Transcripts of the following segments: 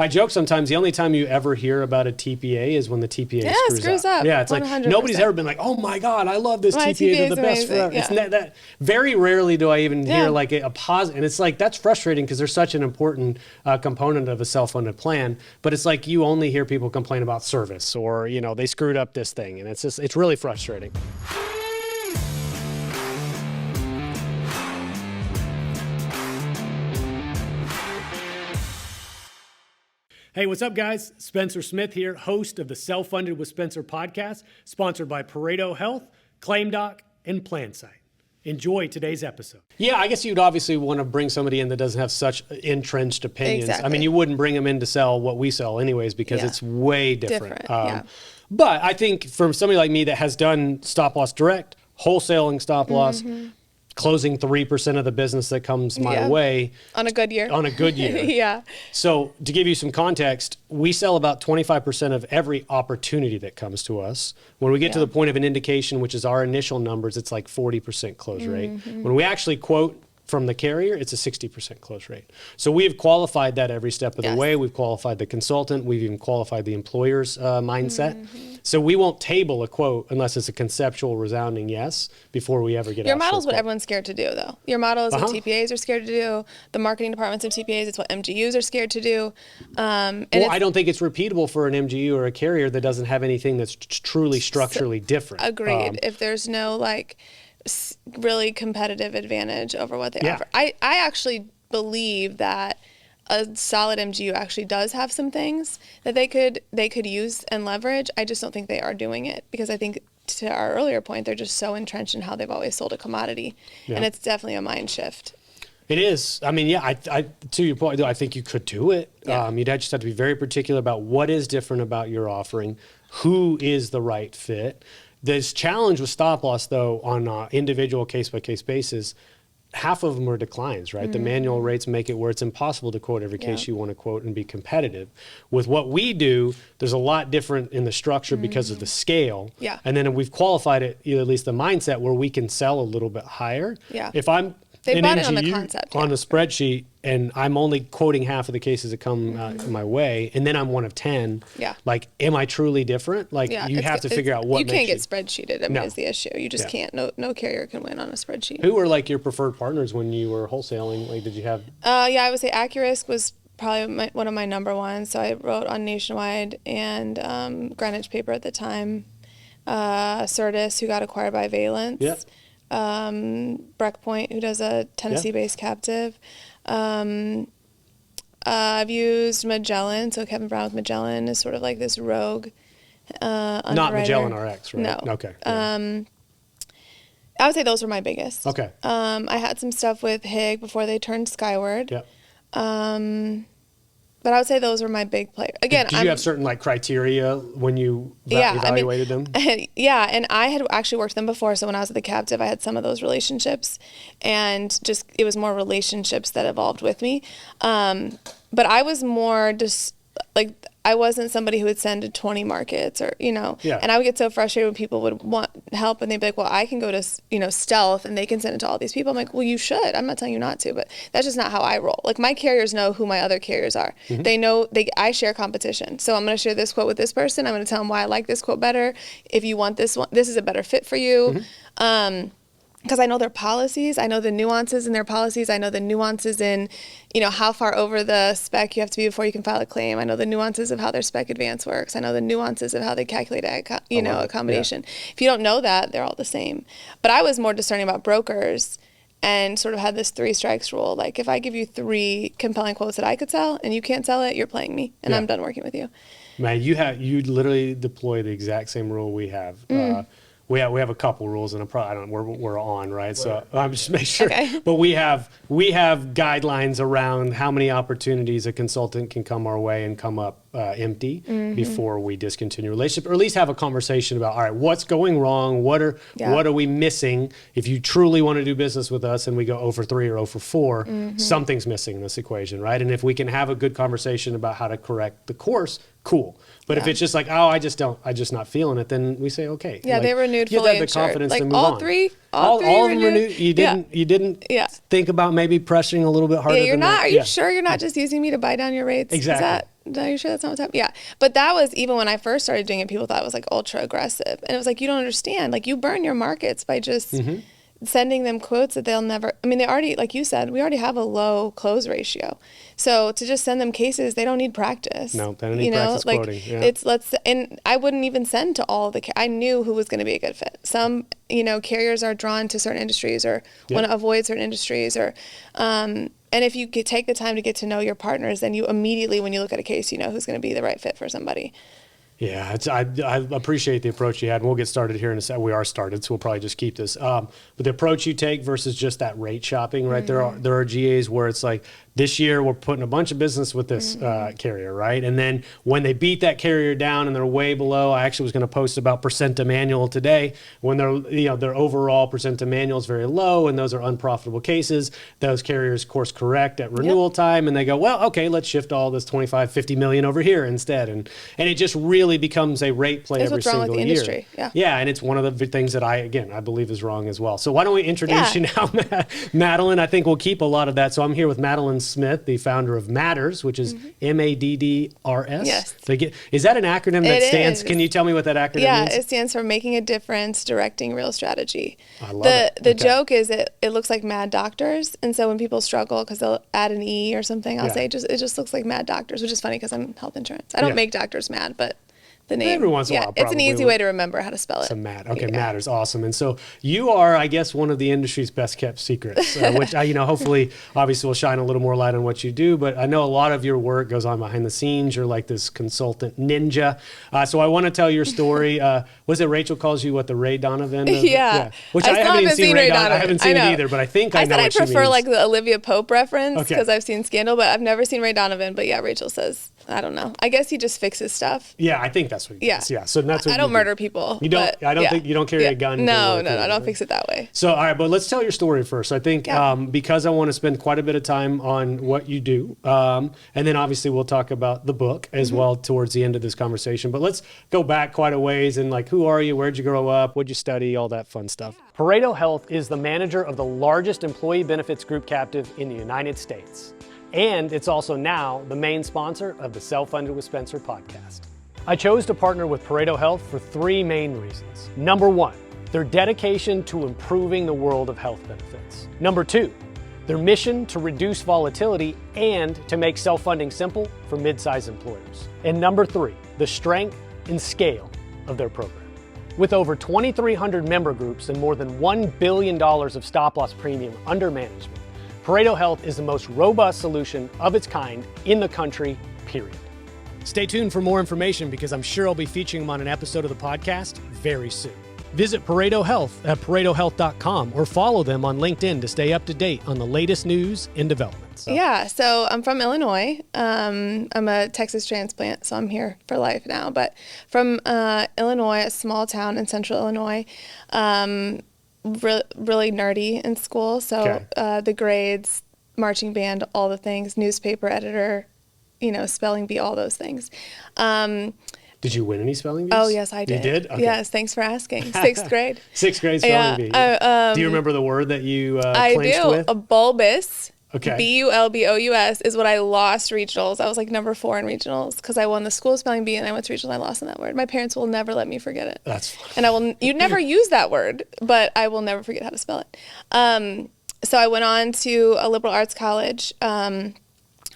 I joke sometimes the only time you ever hear about a TPA is when the TPA screws up. Yeah, it's 100%. Like nobody's ever been like, oh my God, I love this TPA. They're the best forever. Yeah. It's that very rarely do I even hear like a positive. And it's like, that's frustrating because they're such an important component of a self-funded plan. But it's like you only hear people complain about service or, you know, they screwed up this thing. And it's really frustrating. Hey, what's up, guys? Spencer Smith here, host of the Self-Funded with Spencer podcast, sponsored by Pareto Health, ClaimDoc, and PlanSite. Enjoy today's episode. Yeah, I guess you'd obviously want to bring somebody in that doesn't have such entrenched opinions. Exactly. I mean, you wouldn't bring them in to sell what we sell anyways because it's way different. But I think for somebody like me that has done stop loss direct, wholesaling stop loss, closing 3% of the business that comes my way. On a good year. On a good year. So to give you some context, we sell about 25% of every opportunity that comes to us. When we get to the point of an indication, which is our initial numbers, it's like 40% close rate. When we actually quote from the carrier, it's a 60% close rate. So we have qualified that every step of the way. We've qualified the consultant. We've even qualified the employer's mindset. So we won't table a quote unless it's a conceptual resounding yes before we ever get Your model is what everyone's scared to do, though. Your model is what TPAs are scared to do. The marketing departments of TPAs, it's what MGUs are scared to do. Well, I don't think it's repeatable for an MGU or a carrier that doesn't have anything that's truly structurally different. Agreed. If there's no like really competitive advantage over what they offer. I actually believe that a solid MGU actually does have some things that they could use and leverage. I just don't think they are doing it because I think, to our earlier point, they're just so entrenched in how they've always sold a commodity, and it's definitely a mind shift. It is. I mean, I to your point, I think you could do it. You'd just have to be very particular about what is different about your offering, who is the right fit. This challenge with stop loss, though, on an individual case-by-case basis, half of them are declines, right? The manual rates make it where it's impossible to quote every case you want to quote and be competitive. With what we do, there's a lot different in the structure because of the scale. And then we've qualified it, at least the mindset, where we can sell a little bit higher. If I'm an MGU on a spreadsheet and I'm only quoting half of the cases that come my way, and then I'm one of 10. Like, am I truly different? Like, you have to figure out what makes you can't get spreadsheeted. I mean, is the issue. You just can't. No carrier can win on a spreadsheet. Who were like your preferred partners when you were wholesaling? Like, did you have? I would say AccuRisk was probably one of my number ones. So I wrote on Nationwide and Greenwich Paper at the time. Certus, who got acquired by Valence. Breckpoint, who does a Tennessee-based captive. I've used Magellan, so Kevin Brown with Magellan is sort of like this rogue underwriter. Not Magellan RX, right? No. Okay. I would say those were my biggest. Okay. I had some stuff with HIG before they turned Skyward. But I would say those were my big players. Again, did you have certain like criteria when you evaluated them? And I had actually worked them before. So when I was at the captive, I had some of those relationships, and just it was more relationships that evolved with me. But I was more just like, I wasn't somebody who would send to 20 markets or, and I would get so frustrated when people would want help and they'd be like, well, I can go to, Stealth and they can send it to all these people. I'm like, well, you should. I'm not telling you not to, but that's just not how I roll. Like, my carriers know who my other carriers are. They know I share competition. So I'm going to share this quote with this person. I'm going to tell them why I like this quote better. If you want this one, this is a better fit for you. Because I know their policies, I know the nuances in their policies, I know the nuances in, how far over the spec you have to be before you can file a claim. I know the nuances of how their spec advance works. I know the nuances of how they calculate, accommodation. If you don't know that, they're all the same. But I was more discerning about brokers and sort of had this 3 strikes rule. Like, if I give you 3 compelling quotes that I could sell and you can't sell it, you're playing me, and I'm done working with you. Man, you literally deploy the exact same rule we have. We have a couple rules, and we're on, right? So I'm just making sure. Okay. But we have guidelines around how many opportunities a consultant can come our way and come up empty before we discontinue a relationship, or at least have a conversation about, all right, what's going wrong? What are we missing? If you truly want to do business with us and we go 0 for 3 or 0 for 4, something's missing in this equation, right? And if we can have a good conversation about how to correct the course, cool. But if it's just like, oh, I just not feeling it, then we say, okay. Yeah, they renewed fully insured. You have the confidence to move all on. Three all of them renewed. You didn't think about maybe pressuring a little bit harder. Yeah, you're not. Are you sure you're not just using me to buy down your rates? Exactly. Are you sure that's not what's happening? Yeah. But that was, even when I first started doing it, people thought it was like ultra aggressive. And it was like, you don't understand. Like, you burn your markets by just sending them quotes that they'll never, I mean, they already, like you said, we already have a low close ratio. So to just send them cases, they don't need practice. No, they don't need practice like, quoting. Yeah. And I wouldn't even send to all the, I knew who was going to be a good fit. Some, carriers are drawn to certain industries or want to avoid certain industries and if you take the time to get to know your partners, then you immediately, when you look at a case, you know who's going to be the right fit for somebody. Yeah, I appreciate the approach you had, and we'll get started here in a second. We are started, so we'll probably just keep this. But the approach you take versus just that rate shopping, right? There are GAs where it's like, this year we're putting a bunch of business with this carrier, right? And then when they beat that carrier down and they're way below, I actually was going to post about percent to manual today. When their overall percent to manual is very low, and those are unprofitable cases, those carriers course correct at renewal time, and they go, well, okay, let's shift all this 25, 50 million over here instead, and it just really becomes a rate play every single year. Industry. Yeah, and it's one of the things that I believe is wrong as well. So why don't we introduce you now, Madeline? I think we'll keep a lot of that. So I'm here with Madeline Smith, the founder of MADDRS, which is MADDRS. Yes. Is that an acronym that stands? Is. Can you tell me what that acronym means? Yeah, it stands for Making a Difference, Directing Real Strategy. I love it. The joke is it looks like Mad Doctors, and so when people struggle because they'll add an E or something, I'll say it just looks like Mad Doctors, which is funny because I'm health insurance. I don't make doctors mad, but the name. Every once in a while, it's an easy way to remember how to spell it. So MADDRS, awesome. And so you are, I guess, one of the industry's best kept secrets, which hopefully, obviously, will shine a little more light on what you do. But I know a lot of your work goes on behind the scenes. You're like this consultant ninja. So I want to tell your story. Was it Rachel calls you the Ray Donovan? Yeah. Which I haven't even seen Ray Donovan. I haven't seen it either, but I think I know what she means. I prefer like the Olivia Pope reference because I've seen Scandal, but I've never seen Ray Donovan. But yeah, Rachel says, I don't know. I guess he just fixes stuff. Yeah, I think that's what he does. Yeah. So that's what I don't murder people. You don't. I don't think you don't carry a gun. No, I don't fix it that way. So all right, but let's tell your story first. I think because I want to spend quite a bit of time on what you do, and then obviously we'll talk about the book as well towards the end of this conversation. But let's go back quite a ways and who are you? Where'd you grow up? What'd you study? All that fun stuff. Pareto Health is the manager of the largest employee benefits group captive in the United States. And it's also now the main sponsor of the Self-Funded with Spencer podcast. I chose to partner with Pareto Health for three main reasons. Number one, their dedication to improving the world of health benefits. Number two, their mission to reduce volatility and to make self-funding simple for mid-sized employers. And number three, the strength and scale of their program. With over 2,300 member groups and more than $1 billion of stop-loss premium under management, Pareto Health is the most robust solution of its kind in the country, period. Stay tuned for more information because I'm sure I'll be featuring them on an episode of the podcast very soon. Visit Pareto Health at paretohealth.com or follow them on LinkedIn to stay up to date on the latest news and developments. Yeah, so I'm from Illinois. I'm a Texas transplant, so I'm here for life now. But from Illinois, a small town in central Illinois, really nerdy in school. So the grades, marching band, all the things, newspaper editor, spelling bee, all those things. Did you win any spelling bees? Oh, yes, I did. You did? Okay. Yes, thanks for asking. Sixth grade. Sixth grade spelling bee. Do you remember the word that you clinched with? A bulbous. Okay. BULBOUS is what I lost regionals. I was like number 4 in regionals because I won the school spelling bee and I went to regionals and I lost in that word. My parents will never let me forget it. That's funny. And you'd never use that word, but I will never forget how to spell it. So I went on to a liberal arts college.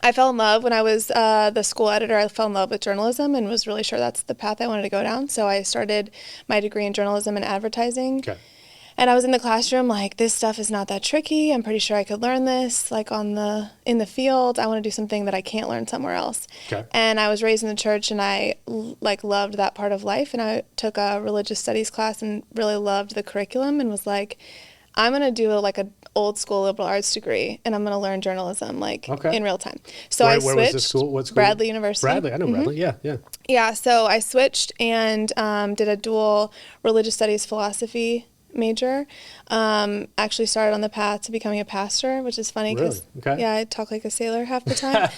I fell in love when I was the school editor. I fell in love with journalism and was really sure that's the path I wanted to go down. So I started my degree in journalism and advertising. Okay. And I was in the classroom like, this stuff is not that tricky. I'm pretty sure I could learn this in the field. I want to do something that I can't learn somewhere else. Okay. And I was raised in the church and I loved that part of life. And I took a religious studies class and really loved the curriculum and was like, I'm going to do an old school liberal arts degree and I'm going to learn journalism in real time. So I switched. Where was the school? What school? Bradley University. Bradley, I know Bradley. Yeah. Yeah, so I switched and did a dual religious studies philosophy major. Actually started on the path to becoming a pastor, which is funny because I talk like a sailor half the time.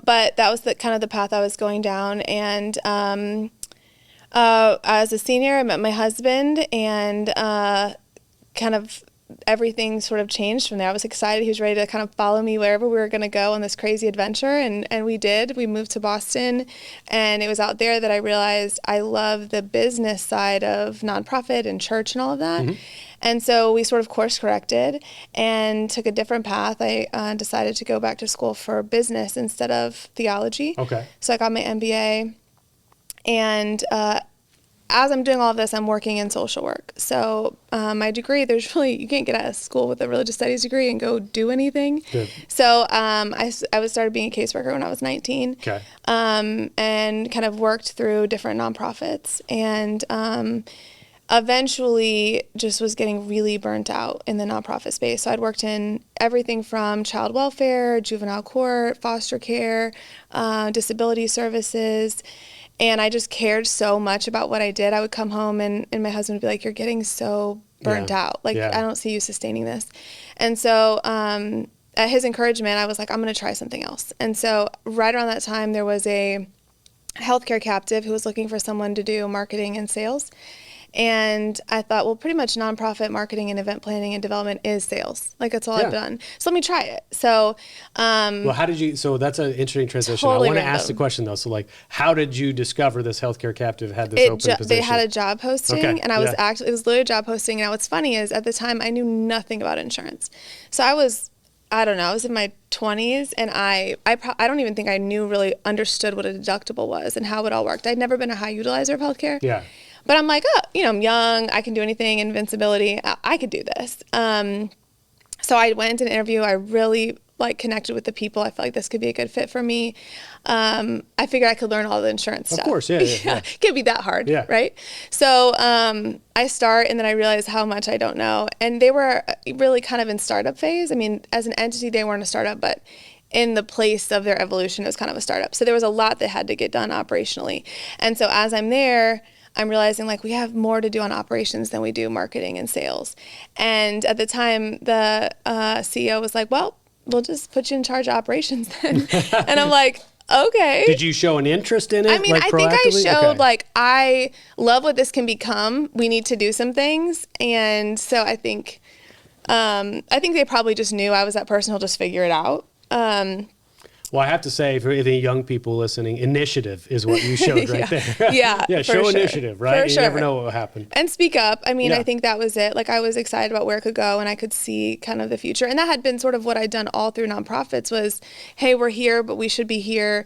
But that was the path I was going down. And as a senior, I met my husband and kind of everything sort of changed from there. I was excited. He was ready to kind of follow me wherever we were going to go on this crazy adventure. And we did. We moved to Boston, and it was out there that I realized I love the business side of nonprofit and church and all of that. And so we sort of course corrected and took a different path. I decided to go back to school for business instead of theology. Okay. So I got my MBA, and as I'm doing all of this, I'm working in social work. So my degree, you can't get out of school with a religious studies degree and go do anything. Good. So I started being a caseworker when I was 19. Okay. And kind of worked through different nonprofits, and eventually just was getting really burnt out in the nonprofit space. So I'd worked in everything from child welfare, juvenile court, foster care, disability services. And I just cared so much about what I did. I would come home and my husband would be like, "You're getting so burnt out. Like, I don't see you sustaining this." And so at his encouragement, I was like, I'm going to try something else. And so right around that time, there was a healthcare captive who was looking for someone to do marketing and sales. And I thought, well, pretty much nonprofit marketing and event planning and development is sales. Like, that's all I've done. So let me try it. So, well, how did you, so that's an interesting transition. Totally I want to random. ask the question though. So like, how did you discover this healthcare captive had this open position? They had a job posting, and I was Yeah. it was literally a job posting. And what's funny is at the time I knew nothing about insurance. So I don't know, I was in my 20s, and I don't even think I really understood what a deductible was and how it all worked. I'd never been a high utilizer of healthcare. Yeah. But I'm like, I'm young, I can do anything, invincibility, I could do this. So I went to an interview. I really connected with the people. I felt like this could be a good fit for me. I figured I could learn all the insurance stuff. Of course, yeah. It can't be that hard, right? So I start, and then I realize how much I don't know. And they were really kind of in startup phase. I mean, as an entity, they weren't a startup, but in the place of their evolution, it was kind of a startup. So there was a lot that had to get done operationally. And so as I'm there, I'm realizing we have more to do on operations than we do marketing and sales. And at the time, the CEO was like, "Well, we'll just put you in charge of operations then." And I'm like, okay. Did you show an interest in it? I mean, I think I showed I love what this can become. We need to do some things. And so I think they probably just knew I was that person who'll just figure it out. Well, I have to say, for any young people listening, initiative is what you showed right there. Yeah, show sure. initiative, right? For you never know what will happen. And speak up. I mean, I think that was it. I was excited about where it could go, and I could see kind of the future. And that had been sort of what I'd done all through nonprofits was, hey, we're here, but we should be here.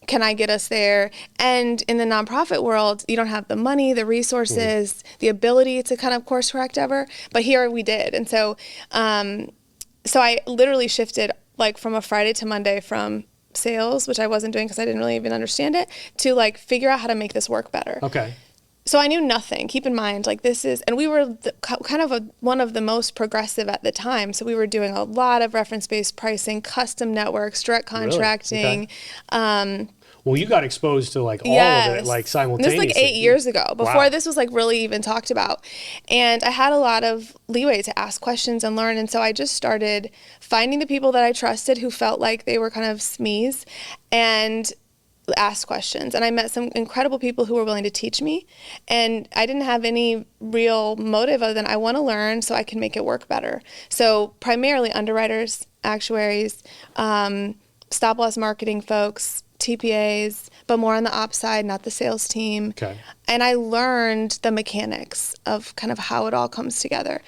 Can I get us there? And in the nonprofit world, you don't have the money, the resources, the ability to kind of course correct ever. But here we did. And so, so I literally shifted from a Friday to Monday from sales, which I wasn't doing because I didn't really even understand it, to figure out how to make this work better. Okay. So I knew nothing. Keep in mind, this is, and we were kind of one of the most progressive at the time. So we were doing a lot of reference-based pricing, custom networks, direct contracting. Really? Okay. Well, you got exposed to all of it simultaneously. This was 8 years ago, before Wow. this was really even talked about. And I had a lot of leeway to ask questions and learn. And so I just started finding the people that I trusted who felt like they were kind of SMEs and ask questions. And I met some incredible people who were willing to teach me. And I didn't have any real motive other than I want to learn so I can make it work better. So primarily underwriters, actuaries, stop-loss marketing folks, TPAs, but more on the ops side, not the sales team. Okay. And I learned the mechanics of kind of how it all comes together.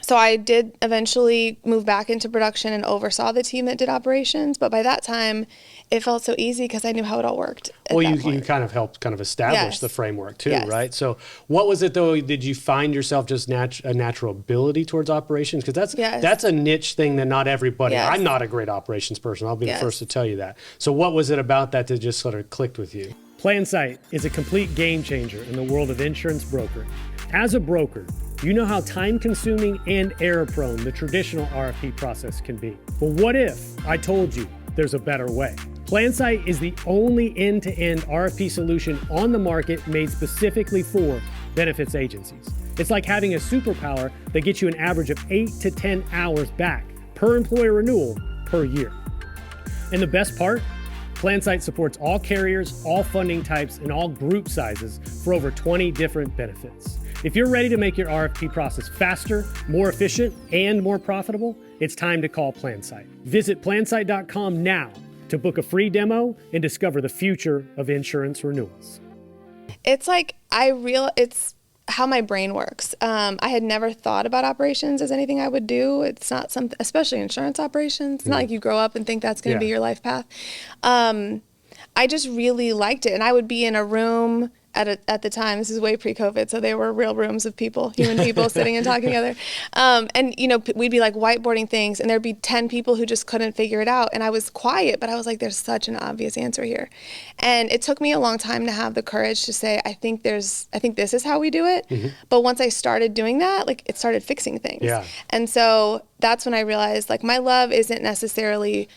So I did eventually move back into production and oversaw the team that did operations. But by that time, it felt so easy because I knew how it all worked. Well, you kind of helped establish the framework too, right? So what was it though? Did you find yourself just a natural ability towards operations? Because that's a niche thing that not everybody, I'm not a great operations person. I'll be the first to tell you that. So what was it about that just sort of clicked with you? PlanSight is a complete game changer in the world of insurance brokering. As a broker, you know how time-consuming and error-prone the traditional RFP process can be. But what if I told you there's a better way? PlanSight is the only end-to-end RFP solution on the market made specifically for benefits agencies. It's like having a superpower that gets you an average of 8 to 10 hours back per employer renewal per year. And the best part? PlanSight supports all carriers, all funding types, and all group sizes for over 20 different benefits. If you're ready to make your RFP process faster, more efficient, and more profitable, it's time to call PlanSite. Visit plansite.com now to book a free demo and discover the future of insurance renewals. It's like it's how my brain works. I had never thought about operations as anything I would do. It's not something, especially insurance operations. It's not like you grow up and think that's going to be your life path. I just really liked it. And I would be in a room at the time, this is way pre-COVID, so they were real rooms of people, human people sitting and talking together. And, you know, we'd be like whiteboarding things, and there'd be 10 people who just couldn't figure it out. And I was quiet, but I was like, there's such an obvious answer here. And it took me a long time to have the courage to say, I think this is how we do it. Mm-hmm. But once I started doing that, like, it started fixing things. Yeah. And so that's when I realized, like, my love isn't necessarily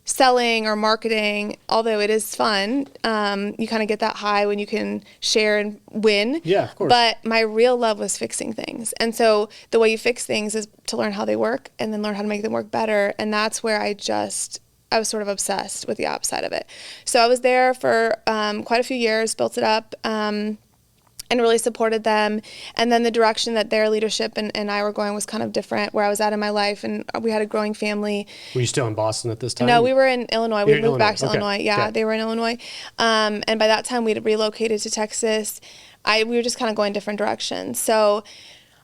selling or marketing, although it is fun. You kind of get that high when you can share and win. Yeah, of course. But my real love was fixing things. And so the way you fix things is to learn how they work and then learn how to make them work better. And that's where I was sort of obsessed with the opposite of it. So I was there for quite a few years, built it up, and really supported them. And then the direction that their leadership and I were going was kind of different, where I was at in my life, and we had a growing family. Were you still in Boston at this time? No, we were in Illinois. We moved back to okay. Illinois. Yeah, okay. They were in Illinois. And by that time, we'd relocated to Texas. We were just kind of going different directions. So,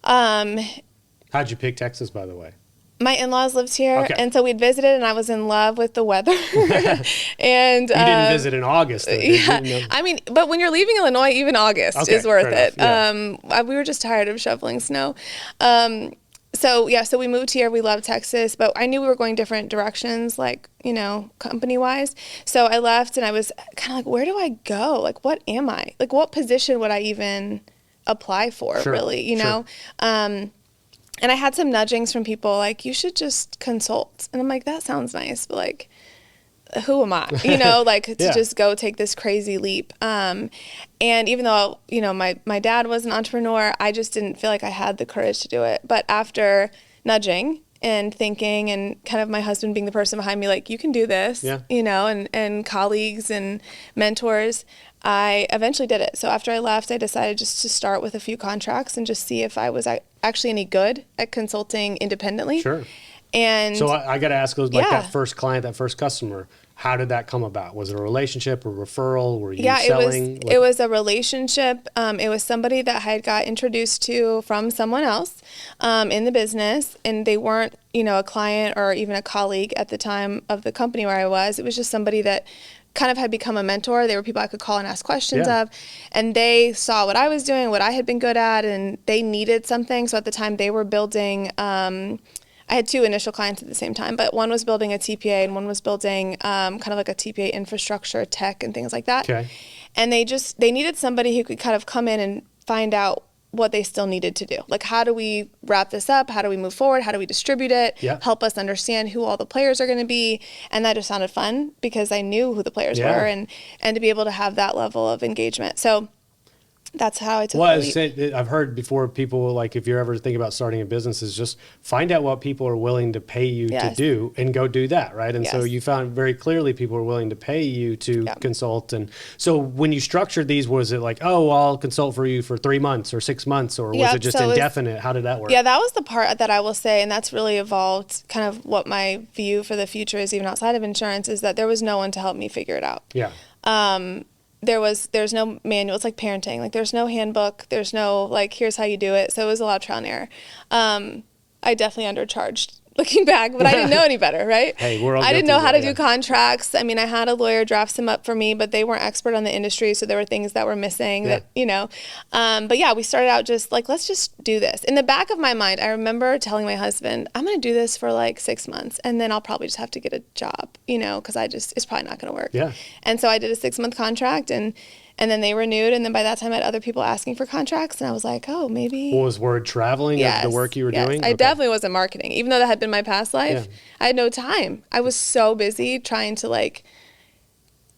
how'd you pick Texas, by the way? My in-laws lived here, okay. And so we'd visited, and I was in love with the weather. And you didn't visit in August, though, did yeah. you? No. I mean, but when you're leaving Illinois, even August is worth it. Yeah. We were just tired of shoveling snow. So we moved here. We loved Texas, but I knew we were going different directions, like, you know, company-wise. So I left, and I was kind of like, where do I go? Like, what am I? Like, what position would I even apply for, really, you know? And I had some nudgings from people like, you should just consult. And I'm like, that sounds nice, but like, who am I? You know, like to just go take this crazy leap. And even though, you know, my dad was an entrepreneur, I just didn't feel like I had the courage to do it. But after nudging and thinking, and kind of my husband being the person behind me, like, you can do this, you know, and colleagues and mentors, I eventually did it. So after I left, I decided just to start with a few contracts and just see if I was actually any good at consulting independently. Sure. And so I got to ask, like, that first client, that first customer, how did that come about? Was it a relationship, a referral? Were you selling? It was a relationship. It was somebody that I had got introduced to from someone else in the business, and they weren't, you know, a client or even a colleague at the time of the company where I was. It was just somebody that kind of had become a mentor. They were people I could call and ask questions of, and they saw what I was doing, what I had been good at, and they needed something. So at the time they were building, I had two initial clients at the same time, but one was building a TPA and one was building kind of like a TPA infrastructure, tech, and things like that. Okay. And they needed somebody who could kind of come in and find out what they still needed to do. Like, how do we wrap this up? How do we move forward? How do we distribute it? Yeah. Help us understand who all the players are going to be. And that just sounded fun because I knew who the players were, and to be able to have that level of engagement. So that's how I took the leap. I've heard before, people, like, if you're ever thinking about starting a business, is just find out what people are willing to pay you to do and go do that, right? And so you found very clearly people are willing to pay you to consult. And so when you structured these, was it like, oh, I'll consult for you for 3 months or 6 months, or was it just indefinite? How did that work? Yeah, that was the part that I will say, and that's really evolved kind of what my view for the future is, even outside of insurance, is that there was no one to help me figure it out. Yeah. There's no manual. It's like parenting. Like, there's no handbook. There's no, like, here's how you do it. So it was a lot of trial and error. I definitely undercharged looking back, but I didn't know any better, right? Hey, we're all I didn't know how to do contracts. I mean, I had a lawyer draft some up for me, but they weren't expert on the industry, so there were things that were missing that, you know. But yeah, we started out just like, let's just do this. In the back of my mind, I remember telling my husband, I'm going to do this for like 6 months, and then I'll probably just have to get a job, you know, because it's probably not going to work. Yeah. And so I did a 6-month contract, and then they renewed, and then by that time I had other people asking for contracts, and I was like, oh, maybe. What was word traveling of the work you were doing? I definitely wasn't marketing. Even though that had been my past life, I had no time. I was so busy trying to, like,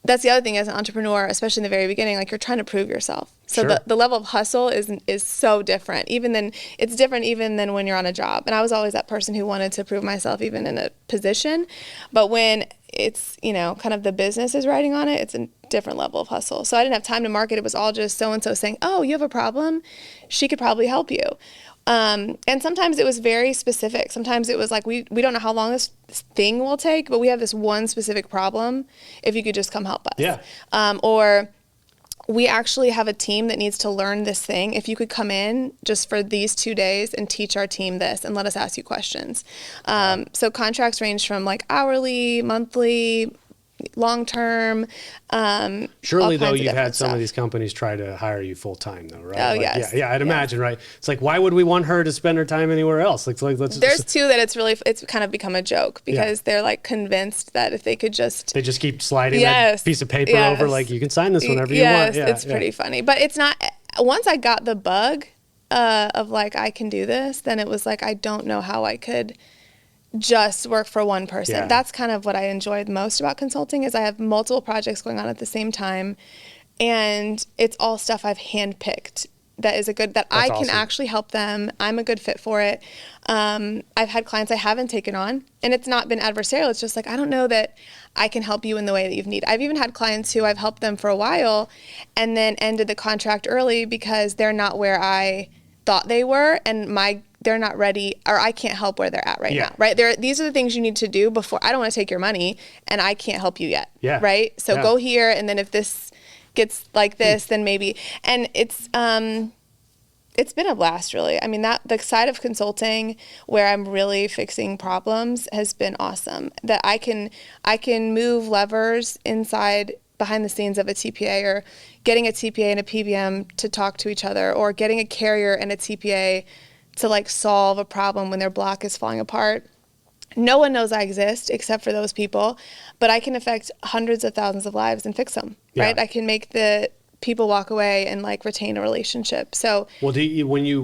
that's the other thing as an entrepreneur, especially in the very beginning, like, you're trying to prove yourself. So the level of hustle is so different. It's different even than when you're on a job. And I was always that person who wanted to prove myself even in a position. But when it's, you know, kind of the business is riding on it, it's a different level of hustle. So I didn't have time to market. It was all just so-and-so saying, oh, you have a problem? She could probably help you. And sometimes it was very specific. Sometimes it was like, we don't know how long this thing will take, but we have this one specific problem. If you could just come help us. Yeah. Or we actually have a team that needs to learn this thing. If you could come in just for these 2 days and teach our team this and let us ask you questions. So contracts range from like hourly, monthly, long-term. Surely though, you've had some of these companies try to hire you full-time though, right? Oh, like, yes. Yeah, I'd imagine, right? It's like, why would we want her to spend her time anywhere else? Like let's. There's two that it's kind of become a joke because they're like convinced that if they could just. They just keep sliding that piece of paper over, like you can sign this whenever you want. Yeah, it's pretty funny. But it's not, once I got the bug of like, I can do this, then it was like, I don't know how I could just work for one person. Yeah. That's kind of what I enjoyed most about consulting is I have multiple projects going on at the same time, and it's all stuff I've handpicked that That's I can awesome. actually help them. I'm a good fit for it. I've had clients I haven't taken on, and it's not been adversarial. It's just like, I don't know that I can help you in the way that you've need. I've even had clients who I've helped them for a while and then ended the contract early because they're not where I thought they were, and they're not ready, or I can't help where they're at right now, right? These are the things you need to do before. I don't want to take your money, and I can't help you yet, right? So go here, and then if this gets like this, then maybe. And it's been a blast, really. I mean, that the side of consulting where I'm really fixing problems has been awesome. That I can move levers behind the scenes of a TPA, or getting a TPA and a PBM to talk to each other, or getting a carrier and a TPA to like solve a problem when their block is falling apart. No one knows I exist except for those people, but I can affect hundreds of thousands of lives and fix them, right? I can make the people walk away and like retain a relationship. So, well, when you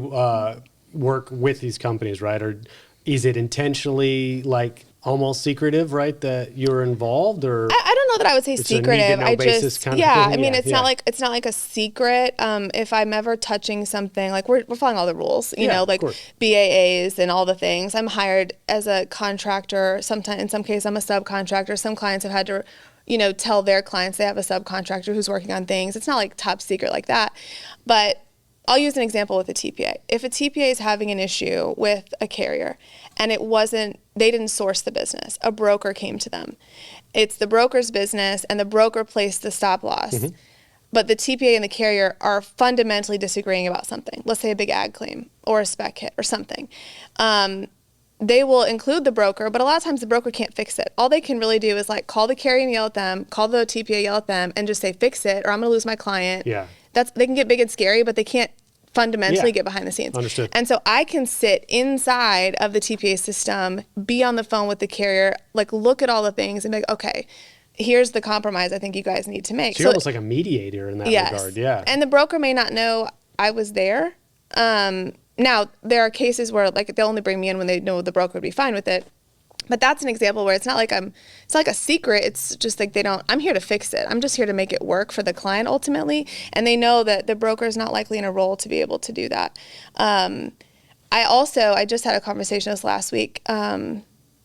work with these companies, right, or is it intentionally like almost secretive, right, that you're involved, or I don't know that I would say secretive. I mean, it's not like a secret. If I'm ever touching something, like we're following all the rules, you know, like BAAs and all the things. I'm hired as a contractor. Sometimes, in some cases, I'm a subcontractor. Some clients have had to, you know, tell their clients they have a subcontractor who's working on things. It's not like top secret like that, but I'll use an example with a TPA. If a TPA is having an issue with a carrier and they didn't source the business, a broker came to them. It's the broker's business and the broker placed the stop loss, but the TPA and the carrier are fundamentally disagreeing about something. Let's say a big ag claim or a spec hit or something. They will include the broker, but a lot of times the broker can't fix it. All they can really do is like call the carrier and yell at them, call the TPA, yell at them, and just say, fix it, or I'm going to lose my client. Yeah. They can get big and scary, but they can't fundamentally get behind the scenes. Understood. And so I can sit inside of the TPA system, be on the phone with the carrier, like look at all the things and be like, okay, here's the compromise I think you guys need to make. So you're almost like a mediator in that regard. Yeah. And the broker may not know I was there. Now, there are cases where like they'll only bring me in when they know the broker would be fine with it. But that's an example where it's not like a secret. It's just like I'm here to fix it. I'm just here to make it work for the client ultimately. And they know that the broker is not likely in a role to be able to do that. I just had a conversation this last week,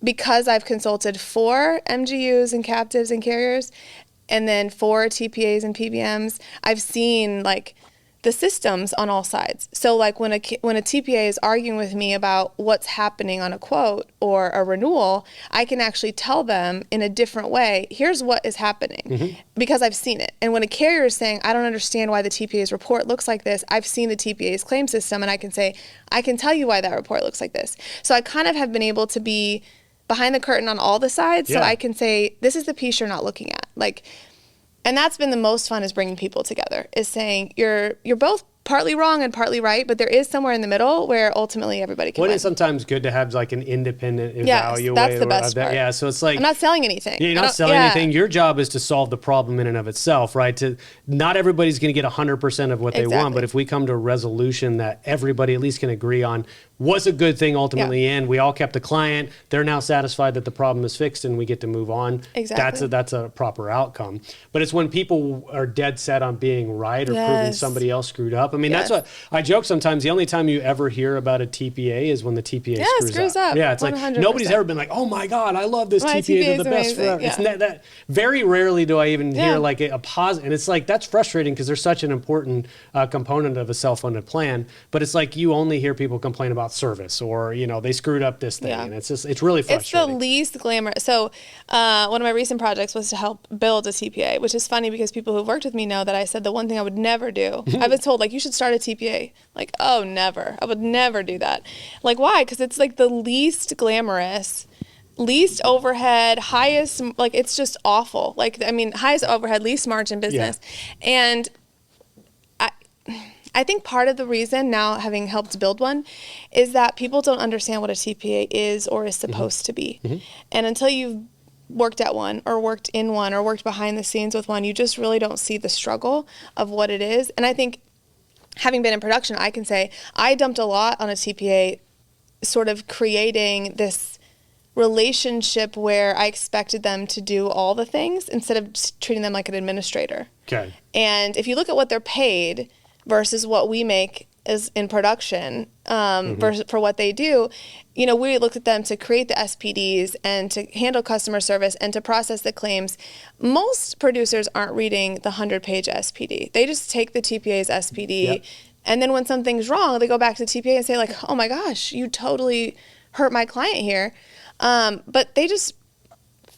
because I've consulted for MGUs and captives and carriers, and then for TPAs and PBMs, I've seen like the systems on all sides. So like when a TPA is arguing with me about what's happening on a quote or a renewal, I can actually tell them in a different way, here's what is happening, because I've seen it. And when a carrier is saying, I don't understand why the TPA's report looks like this, I've seen the TPA's claim system, and I can say, I can tell you why that report looks like this. So I kind of have been able to be behind the curtain on all the sides, so I can say, this is the piece you're not looking at. Like, and that's been the most fun, is bringing people together, is saying you're both partly wrong and partly right, but there is somewhere in the middle where ultimately everybody can win. It's sometimes good to have like an independent evaluator. Yes, that's the best part. Yeah, so it's like I'm not selling anything. Yeah, you're not selling anything. Your job is to solve the problem in and of itself, right? Not everybody's going to get 100% of what they want, but if we come to a resolution that everybody at least can agree on was a good thing ultimately, and we all kept the client, they're now satisfied that the problem is fixed and we get to move on. Exactly. That's a proper outcome. But it's when people are dead set on being right or proving somebody else screwed up, up. I mean, that's what I joke sometimes. The only time you ever hear about a TPA is when the TPA screws up. Yeah, it's 100%. Like nobody's ever been like, oh my God, I love this TPA. They're the best forever. It's that very rarely do I even hear like a positive. And it's like, that's frustrating because they're such an important component of a self-funded plan. But it's like you only hear people complain about service or, you know, they screwed up this thing. And it's just, it's really frustrating. It's the least glamorous. So one of my recent projects was to help build a TPA, which is funny because people who've worked with me know that I said the one thing I would never do. I was told, like, you should start a TPA. Like, oh, never. I would never do that. Like, why? Because it's like the least glamorous, least overhead, highest, like, it's just awful. Like, I mean, highest overhead, least margin business. And I think part of the reason now, having helped build one, is that people don't understand what a TPA is or is supposed to be. And until you've worked at one or worked in one or worked behind the scenes with one, you just really don't see the struggle of what it is. And I think having been in production, I can say I dumped a lot on a TPA, sort of creating this relationship where I expected them to do all the things instead of treating them like an administrator. Okay. And if you look at what they're paid versus what we make is in production, versus for what they do, you know, we looked at them to create the SPDs and to handle customer service and to process the claims. Most producers aren't reading the 100-page SPD. They just take the TPA's SPD, and then when something's wrong, they go back to the TPA and say, like, oh my gosh, you totally hurt my client here. But they just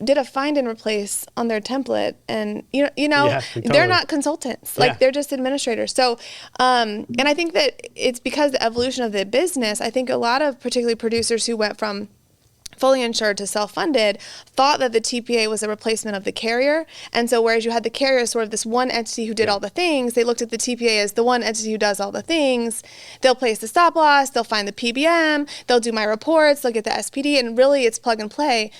did a find and replace on their template, and they're not consultants, like they're just administrators. So and I think that it's because the evolution of the business, I think a lot of particularly producers who went from fully insured to self-funded thought that the TPA was a replacement of the carrier. And so whereas you had the carrier as sort of this one entity who did all the things, they looked at the TPA as the one entity who does all the things. They'll place the stop loss, they'll find the PBM, they'll do my reports, they'll get the SPD, and really it's plug and play.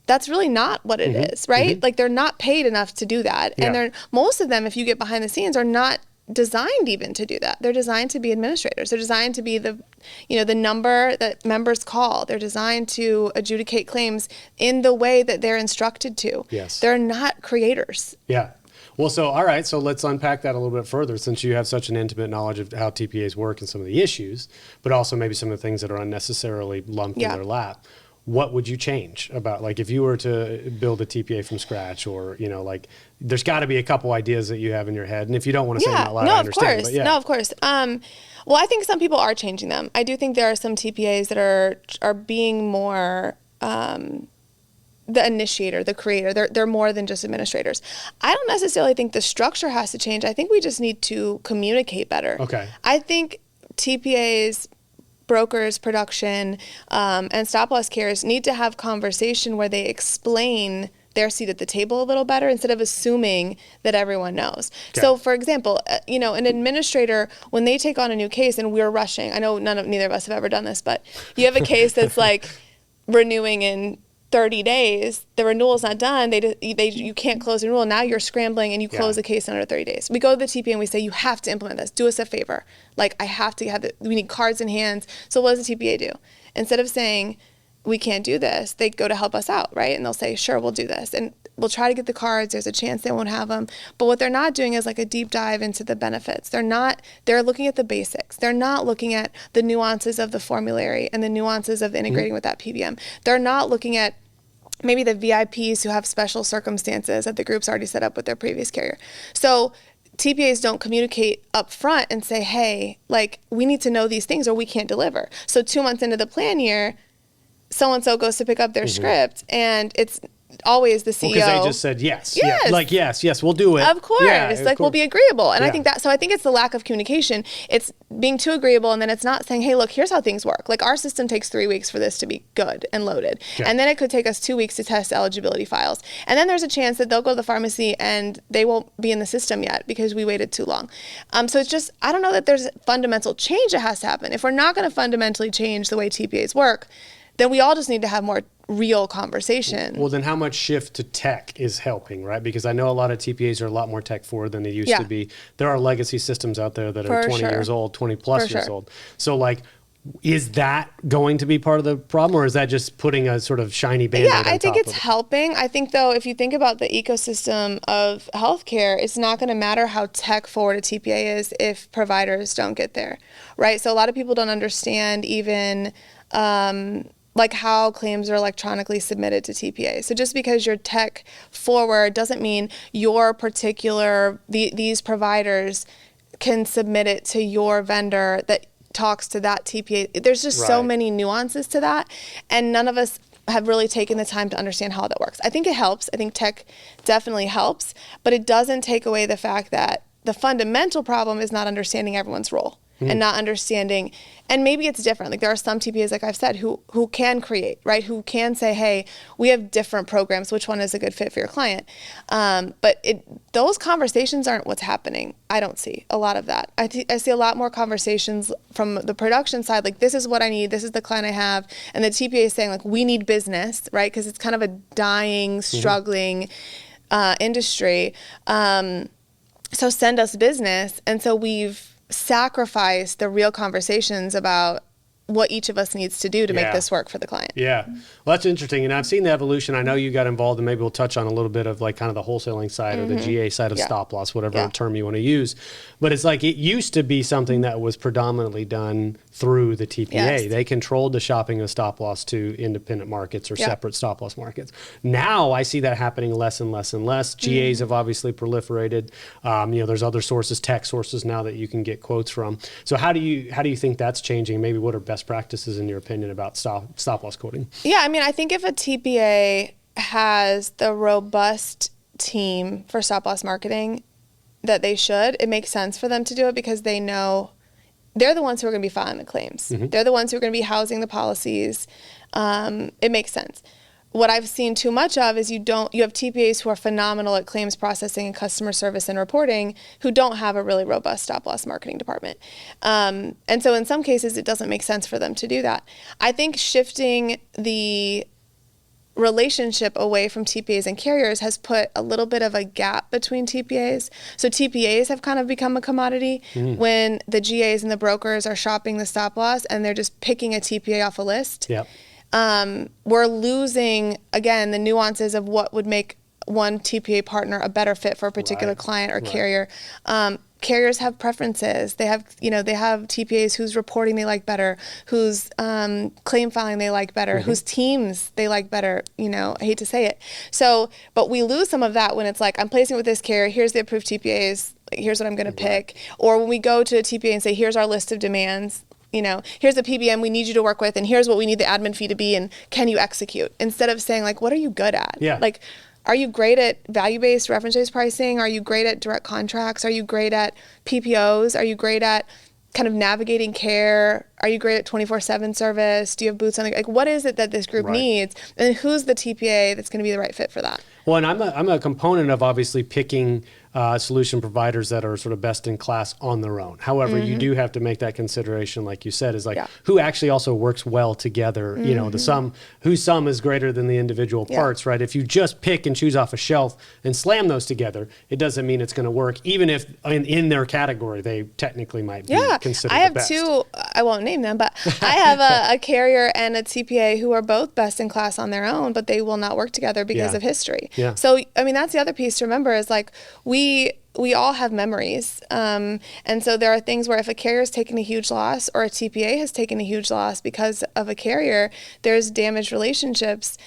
That's really not what it is, right? Like they're not paid enough to do that. And most of them, if you get behind the scenes, are not designed even to do that. They're designed to be administrators. They're designed to be the number that members call. They're designed to adjudicate claims in the way that they're instructed to. Yes. They're not creators. Yeah. Well, so, all right, so let's unpack that a little bit further, since you have such an intimate knowledge of how TPAs work and some of the issues, but also maybe some of the things that are unnecessarily lumped in their lap. What would you change about, like, if you were to build a TPA from scratch, or, you know, like, there's got to be a couple ideas that you have in your head. And if you don't want to say them out loud, I understand. But No, of course. Well, I think some people are changing them. I do think there are some TPAs that are being more the initiator, the creator. They're more than just administrators. I don't necessarily think the structure has to change. I think we just need to communicate better. Okay. I think TPAs, brokers, production, and stop-loss carriers need to have conversation where they explain their seat at the table a little better instead of assuming that everyone knows. Okay. So, for example, an administrator, when they take on a new case and we're rushing, I know neither of us have ever done this, but you have a case that's like renewing in 30 days, the renewal's not done, you can't close the renewal, now you're scrambling and you close the case in under 30 days. We go to the TPA and we say, you have to implement this, do us a favor. Like, I have to have we need cards in hands. So what does the TPA do? Instead of saying, we can't do this, they go to help us out, right? And they'll say, sure, we'll do this. And we'll try to get the cards, there's a chance they won't have them. But what they're not doing is like a deep dive into the benefits. They're looking at the basics. They're not looking at the nuances of the formulary and the nuances of integrating with that PBM. They're not looking at maybe the VIPs who have special circumstances that the group's already set up with their previous carrier. So TPAs don't communicate up front and say, hey, like, we need to know these things or we can't deliver. So 2 months into the plan year, so-and-so goes to pick up their script and it's always the CEO. Because they just said yes. Yes. Yeah. Like, yes, we'll do it. Of course. Yeah, like, we'll be agreeable. And I think I think it's the lack of communication. It's being too agreeable, and then it's not saying, hey, look, here's how things work. Like, our system takes 3 weeks for this to be good and loaded. Okay. And then it could take us 2 weeks to test eligibility files. And then there's a chance that they'll go to the pharmacy and they won't be in the system yet because we waited too long. So it's just, I don't know that there's fundamental change that has to happen. If we're not going to fundamentally change the way TPAs work, then we all just need to have more real conversation. Well, then how much shift to tech is helping, right? Because I know a lot of TPAs are a lot more tech forward than they used to be. There are legacy systems out there that are 20 years old, 20 plus years old. So, like, Is that going to be part of the problem, or is that just putting a sort of shiny Band-Aid on top of it? Yeah, I think it's helping. I think, though, if you think about the ecosystem of healthcare, it's not going to matter how tech forward a TPA is if providers don't get there, right? So a lot of people don't understand even like how claims are electronically submitted to TPA. So just because you're tech forward doesn't mean your particular, these providers can submit it to your vendor that talks to that TPA. There's just so many nuances to that, and none of us have really taken the time to understand how that works. I think it helps. I think tech definitely helps, but it doesn't take away the fact that the fundamental problem is not understanding everyone's role. And not understanding, and maybe it's different. Like there are some TPAs, like I've said, who can create, right? Who can say, hey, we have different programs. Which one is a good fit for your client? But those conversations aren't what's happening. I don't see a lot of that. I see a lot more conversations from the production side, like this is what I need, this is the client I have, and the TPA is saying like we need business, right? Because it's kind of a dying, struggling industry. So send us business, and so we've sacrifice the real conversations about what each of us needs to do to make this work for the client. Yeah. Well, that's interesting. And I've seen the evolution. I know you got involved, and maybe we'll touch on a little bit of like kind of the wholesaling side or the GA side of stop loss, whatever term you want to use. But it's like it used to be something that was predominantly done through the TPA. Yes. They controlled the shopping of stop loss to independent markets or separate stop loss markets. Now I see that happening less and less and less. GAs have obviously proliferated. There's other sources, tech sources now that you can get quotes from. So how do you think that's changing? Maybe what are best practices in your opinion about stop loss quoting? Yeah, I mean, I think if a TPA has the robust team for stop loss marketing that they should, it makes sense for them to do it because they know they're the ones who are going to be filing the claims. They're the ones who are going to be housing the policies. It makes sense. What I've seen too much of is you have TPAs who are phenomenal at claims processing and customer service and reporting who don't have a really robust stop loss marketing department. And so in some cases, it doesn't make sense for them to do that. I think shifting the relationship away from TPAs and carriers has put a little bit of a gap between TPAs. So TPAs have kind of become a commodity when the GAs and the brokers are shopping the stop loss and they're just picking a TPA off a list. Yep. We're losing, again, the nuances of what would make one TPA partner a better fit for a particular client or carrier. Carriers have preferences. They have TPAs whose reporting they like better, whose claim filing they like better, whose teams they like better. I hate to say it. So, but we lose some of that when it's like, I'm placing with this carrier, here's the approved TPAs, here's what I'm going to pick. Or when we go to a TPA and say, here's our list of demands, here's the PBM we need you to work with, and here's what we need the admin fee to be, and can you execute? Instead of saying, like, what are you good at? Yeah. Like, are you great at value-based, reference-based pricing? Are you great at direct contracts? Are you great at PPOs? Are you great at kind of navigating care? Are you great at 24/7 service? Do you have boots on the, like, what is it that this group needs? And who's the TPA that's going to be the right fit for that? Well, and I'm a component of obviously picking solution providers that are sort of best in class on their own. However, you do have to make that consideration, like you said, is like who actually also works well together. The sum, whose sum is greater than the individual parts, right? If you just pick and choose off a shelf and slam those together, it doesn't mean it's going to work, even if in their category they technically might be considered the best. I have two, I won't name them, but I have a carrier and a TPA who are both best in class on their own, but they will not work together because of history. Yeah. So, I mean, that's the other piece to remember is like we all have memories. And so there are things where if a carrier has taken a huge loss or a TPA has taken a huge loss because of a carrier, there's damaged relationships.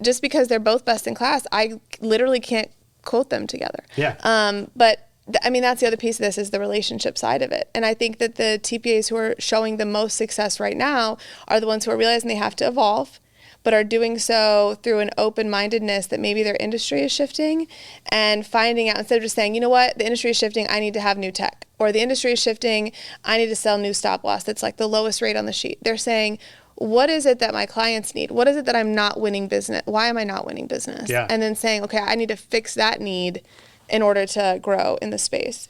Just because they're both best in class, I literally can't quote them together. Yeah. But I mean, that's the other piece of this is the relationship side of it. And I think that the TPAs who are showing the most success right now are the ones who are realizing they have to evolve, but are doing so through an open-mindedness that maybe their industry is shifting and finding out, instead of just saying, you know what, the industry is shifting, I need to have new tech. Or the industry is shifting, I need to sell new stop loss that's like the lowest rate on the sheet. They're saying, what is it that my clients need? What is it that I'm not winning business? Why am I not winning business? Yeah. And then saying, okay, I need to fix that need in order to grow in the space.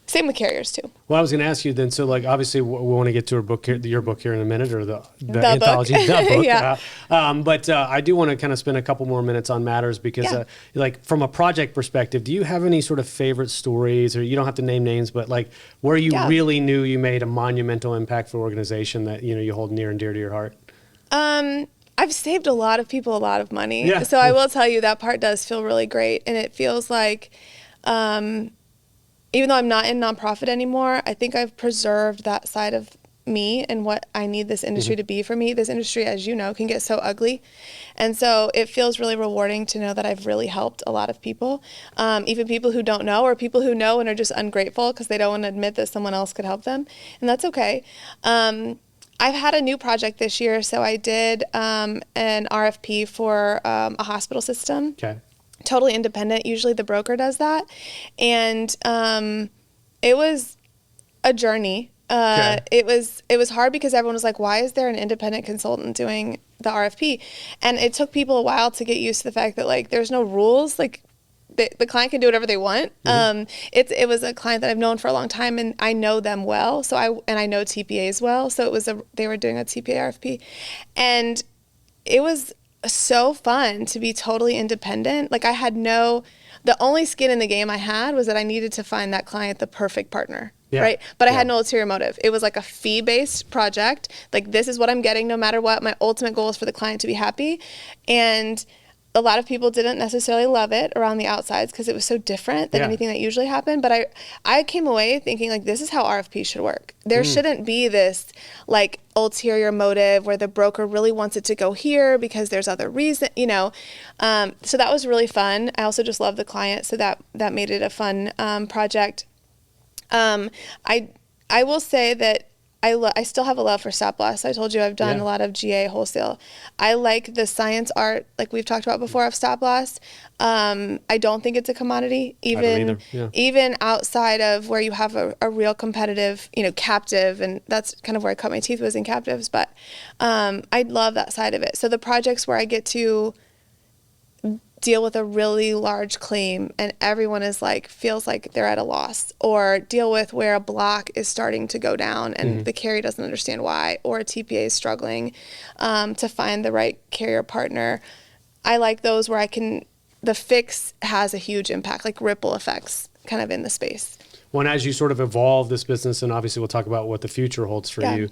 Same with carriers too. Well, I was going to ask you then. So, like, obviously, we want to get to your book here in a minute, or the The anthology, book. the book. Yeah. But I do want to kind of spend a couple more minutes on MADDRS because, Yeah. like, from a project perspective, do you have any sort of favorite stories, or you don't have to name names, but like where you really knew you made a monumental impact for an organization that you hold near and dear to your heart? I've saved a lot of people a lot of money. Yeah. So I will tell you that part does feel really great. And it feels like, even though I'm not in nonprofit anymore, I think I've preserved that side of me and what I need this industry to be for me. This industry, as you know, can get so ugly. And so it feels really rewarding to know that I've really helped a lot of people, even people who don't know or people who know and are just ungrateful because they don't want to admit that someone else could help them. And that's okay. I've had a new project this year. So I did an RFP for a hospital system. Okay. Totally independent. Usually the broker does that. And it was a journey. Okay. It was hard because everyone was like, why is there an independent consultant doing the RFP? And it took people a while to get used to the fact that like there's no rules. Like the client can do whatever they want. It was a client that I've known for a long time and I know them well. So I know TPAs well. So they were doing a TPA RFP. And it was so fun to be totally independent. Like the only skin in the game I had was that I needed to find that client the perfect partner. Yeah. Right. But I had no ulterior motive. It was like a fee-based project. Like, this is what I'm getting no matter what. My ultimate goal is for the client to be happy. And a lot of people didn't necessarily love it around the outsides because it was so different than anything that usually happened. But I came away thinking, like, this is how RFP should work. There shouldn't be this, like, ulterior motive where the broker really wants it to go here because there's other reason, So that was really fun. I also just love the client, so that made it a fun project. I will say that I still have a love for stop loss. I told you I've done a lot of GA wholesale. I like the science art, like we've talked about before, of stop loss. I don't think it's a commodity, even outside of where you have a real competitive, captive, and that's kind of where I cut my teeth was in captives. But I love that side of it. So the projects where I get to deal with a really large claim and everyone feels like they're at a loss, or deal with where a block is starting to go down and the carrier doesn't understand why, or a TPA is struggling to find the right carrier partner. I like those where the fix has a huge impact, like ripple effects kind of in the space. Well, and as you sort of evolve this business, and obviously we'll talk about what the future holds for you,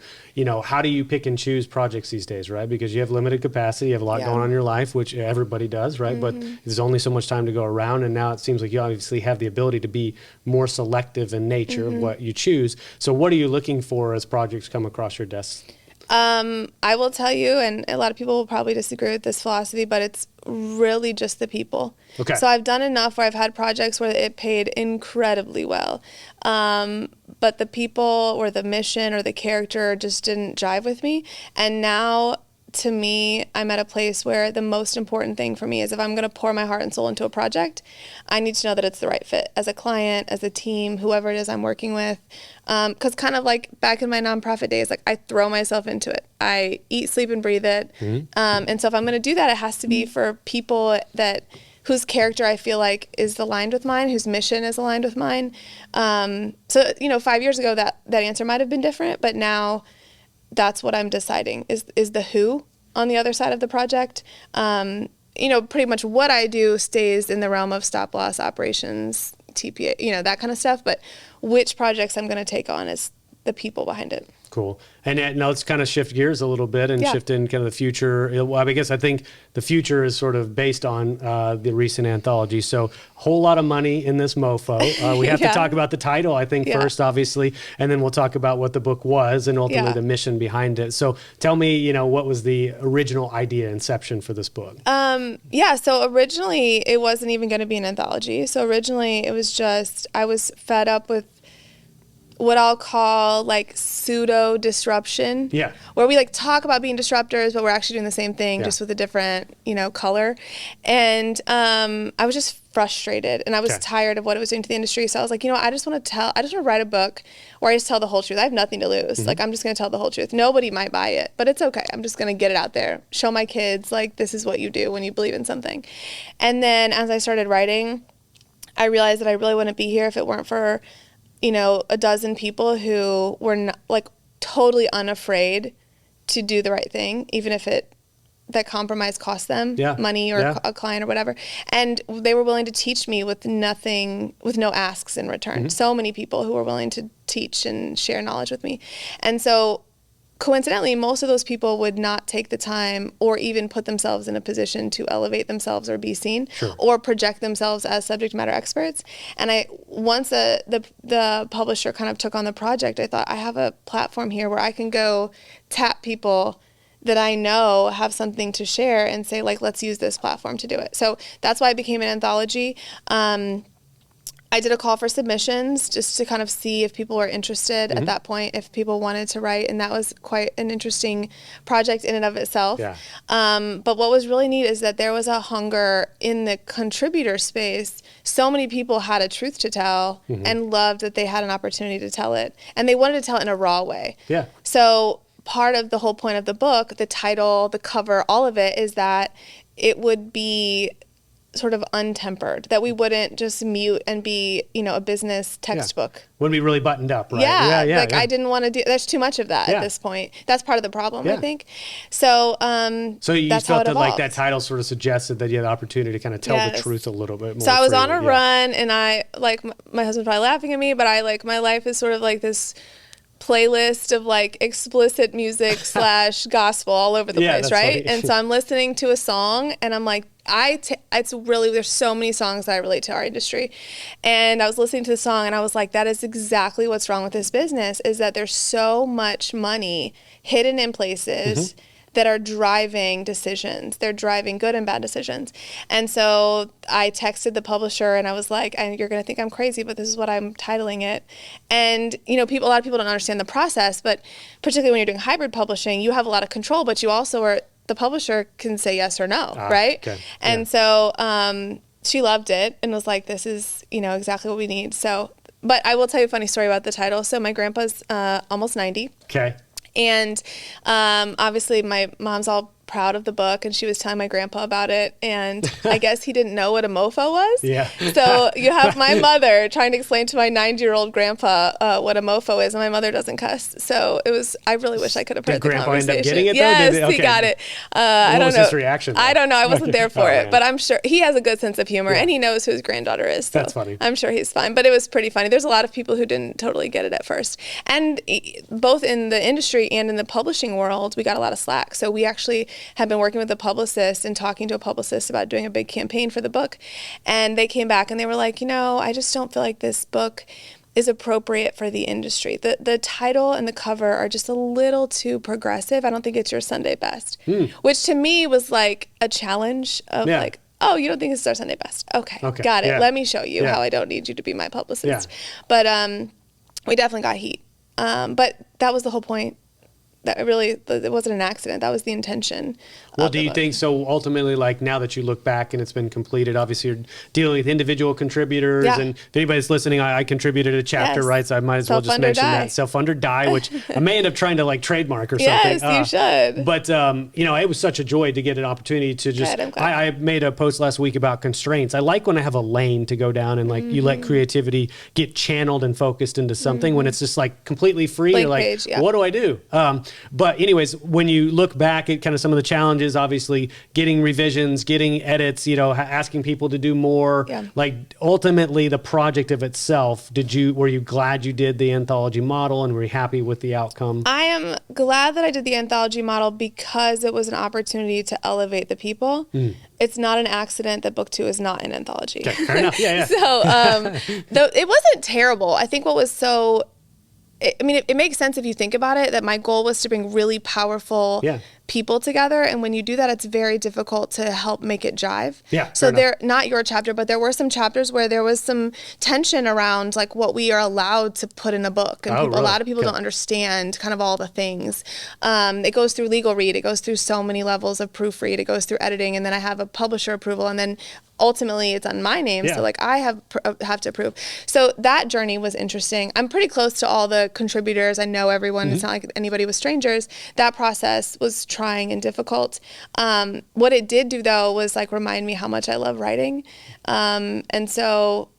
how do you pick and choose projects these days, right? Because you have limited capacity, you have a lot going on in your life, which everybody does, right? But there's only so much time to go around, and now it seems like you obviously have the ability to be more selective in nature of what you choose. So what are you looking for as projects come across your desk? I will tell you, and a lot of people will probably disagree with this philosophy, but it's really just the people. Okay. So I've done enough where I've had projects where it paid incredibly well. But the people or the mission or the character just didn't jive with me. And now, to me, I'm at a place where the most important thing for me is if I'm going to pour my heart and soul into a project, I need to know that it's the right fit as a client, as a team, whoever it is I'm working with. Because kind of like back in my nonprofit days, like I throw myself into it. I eat, sleep, and breathe it. And so if I'm going to do that, it has to be for people whose character I feel like is aligned with mine, whose mission is aligned with mine. So 5 years ago, that answer might have been different, but now that's what I'm deciding is the who on the other side of the project. Pretty much what I do stays in the realm of stop loss operations, TPA, that kind of stuff. But which projects I'm going to take on is the people behind it. Cool. And now let's kind of shift gears a little bit and shift in kind of the future. Well, I guess I think the future is sort of based on the recent anthology. So a whole lot of money in this MoFo. We have to talk about the title, I think, first, obviously, and then we'll talk about what the book was and ultimately the mission behind it. So tell me, what was the original idea, inception for this book? So originally it wasn't even going to be an anthology. So originally it was just, I was fed up with what I'll call like pseudo disruption. Yeah. Where we talk about being disruptors, but we're actually doing the same thing, just with a different, color. And I was just frustrated and I was tired of what it was doing to the industry. So I was like, I just want to write a book where I just tell the whole truth. I have nothing to lose. Like, I'm just going to tell the whole truth. Nobody might buy it, but it's okay. I'm just going to get it out there. Show my kids, this is what you do when you believe in something. And then as I started writing, I realized that I really wouldn't be here if it weren't for a dozen people who were not, like, totally unafraid to do the right thing, even if that compromise cost them money or a client or whatever. And they were willing to teach me with no asks in return. So many people who were willing to teach and share knowledge with me. And so coincidentally, most of those people would not take the time or even put themselves in a position to elevate themselves or be seen or project themselves as subject matter experts. And once the publisher kind of took on the project, I thought, I have a platform here where I can go tap people that I know have something to share and say, like, let's use this platform to do it. So that's why it became an anthology. I did a call for submissions just to kind of see if people were interested at that point, if people wanted to write. And that was quite an interesting project in and of itself. Yeah. But what was really neat is that there was a hunger in the contributor space. So many people had a truth to tell and loved that they had an opportunity to tell it. And they wanted to tell it in a raw way. Yeah. So part of the whole point of the book, the title, the cover, all of it, is that it would be sort of untempered, that we wouldn't just mute and be, a business textbook. Wouldn't be really buttoned up, right? I didn't want to do, there's too much of that at this point. That's part of the problem, I think. So, so you felt that like that title sort of suggested that you had the opportunity to kind of tell the truth a little bit more. So I was on a run, and I, like, my husband's probably laughing at me, but my life is sort of like this playlist of like explicit music / gospel all over the place, right? And so I'm listening to a song and I'm like, it's really, there's so many songs that I relate to our industry. And I was listening to the song and I was like, that is exactly what's wrong with this business, is that there's so much money hidden in places that are driving decisions. They're driving good and bad decisions. And so I texted the publisher and I was like, you're going to think I'm crazy, but this is what I'm titling it. And, a lot of people don't understand the process, but particularly when you're doing hybrid publishing, you have a lot of control, but you also the publisher can say yes or no, right? Okay. And so she loved it and was like, this is, exactly what we need. So, but I will tell you a funny story about the title. So my grandpa's almost 90. Okay. And obviously my mom's all proud of the book, and she was telling my grandpa about it, and I guess he didn't know what a MoFo was. Yeah. So you have my mother trying to explain to my 90-year-old grandpa what a MoFo is, and my mother doesn't cuss. So I really wish I could have heard the conversation. Did grandpa end up getting it, though? Yes, he got it. I don't know. What was his reaction, though? I don't know. I wasn't there for it, but I'm sure he has a good sense of humor, and he knows who his granddaughter is. So that's funny. I'm sure he's fine, but it was pretty funny. There's a lot of people who didn't totally get it at first. And both in the industry and in the publishing world, we got a lot of slack. So we actually have been working with a publicist and talking to a publicist about doing a big campaign for the book. And they came back and they were like, I just don't feel like this book is appropriate for the industry. The title and the cover are just a little too progressive. I don't think it's your Sunday best, which to me was like a challenge of like, oh, you don't think this is our Sunday best? Okay. Got it. Let me show you how I don't need you to be my publicist. But we definitely got heat. But that was the whole point. That it wasn't an accident. That was the intention. Well, do you think so? Ultimately, like now that you look back and it's been completed, obviously you're dealing with individual contributors, and if anybody's listening, I contributed a chapter, right? So I might as well just mention that self-fund or die, which I may end up trying to like trademark or something. Yes, you should. But it was such a joy to get an opportunity to just. I made a post last week about constraints. I like when I have a lane to go down and like you let creativity get channeled and focused into something. When it's just like completely free, you're like, page, what do I do? But anyways, when you look back at kind of some of the challenges, obviously getting revisions, getting edits, asking people to do more, like ultimately the project of itself, were you glad you did the anthology model and were you happy with the outcome? I am glad that I did the anthology model because it was an opportunity to elevate the people. It's not an accident that book 2 is not an anthology. Okay, fair enough. Yeah. So though it wasn't terrible. I think what was it makes sense if you think about it, that my goal was to bring really powerful people together. And when you do that, it's very difficult to help make it jive. Yeah. So they're not your chapter, but there were some chapters where there was some tension around like what we are allowed to put in a book. And a lot of people don't understand kind of all the things. It goes through legal read. It goes through so many levels of proofread. It goes through editing. And then I have a publisher approval. And then ultimately it's on my name. So like I have to approve. So that journey was interesting. I'm pretty close to all the contributors. I know everyone. It's not like anybody was strangers. That process was trying and difficult. What it did do though was like remind me how much I love writing. And so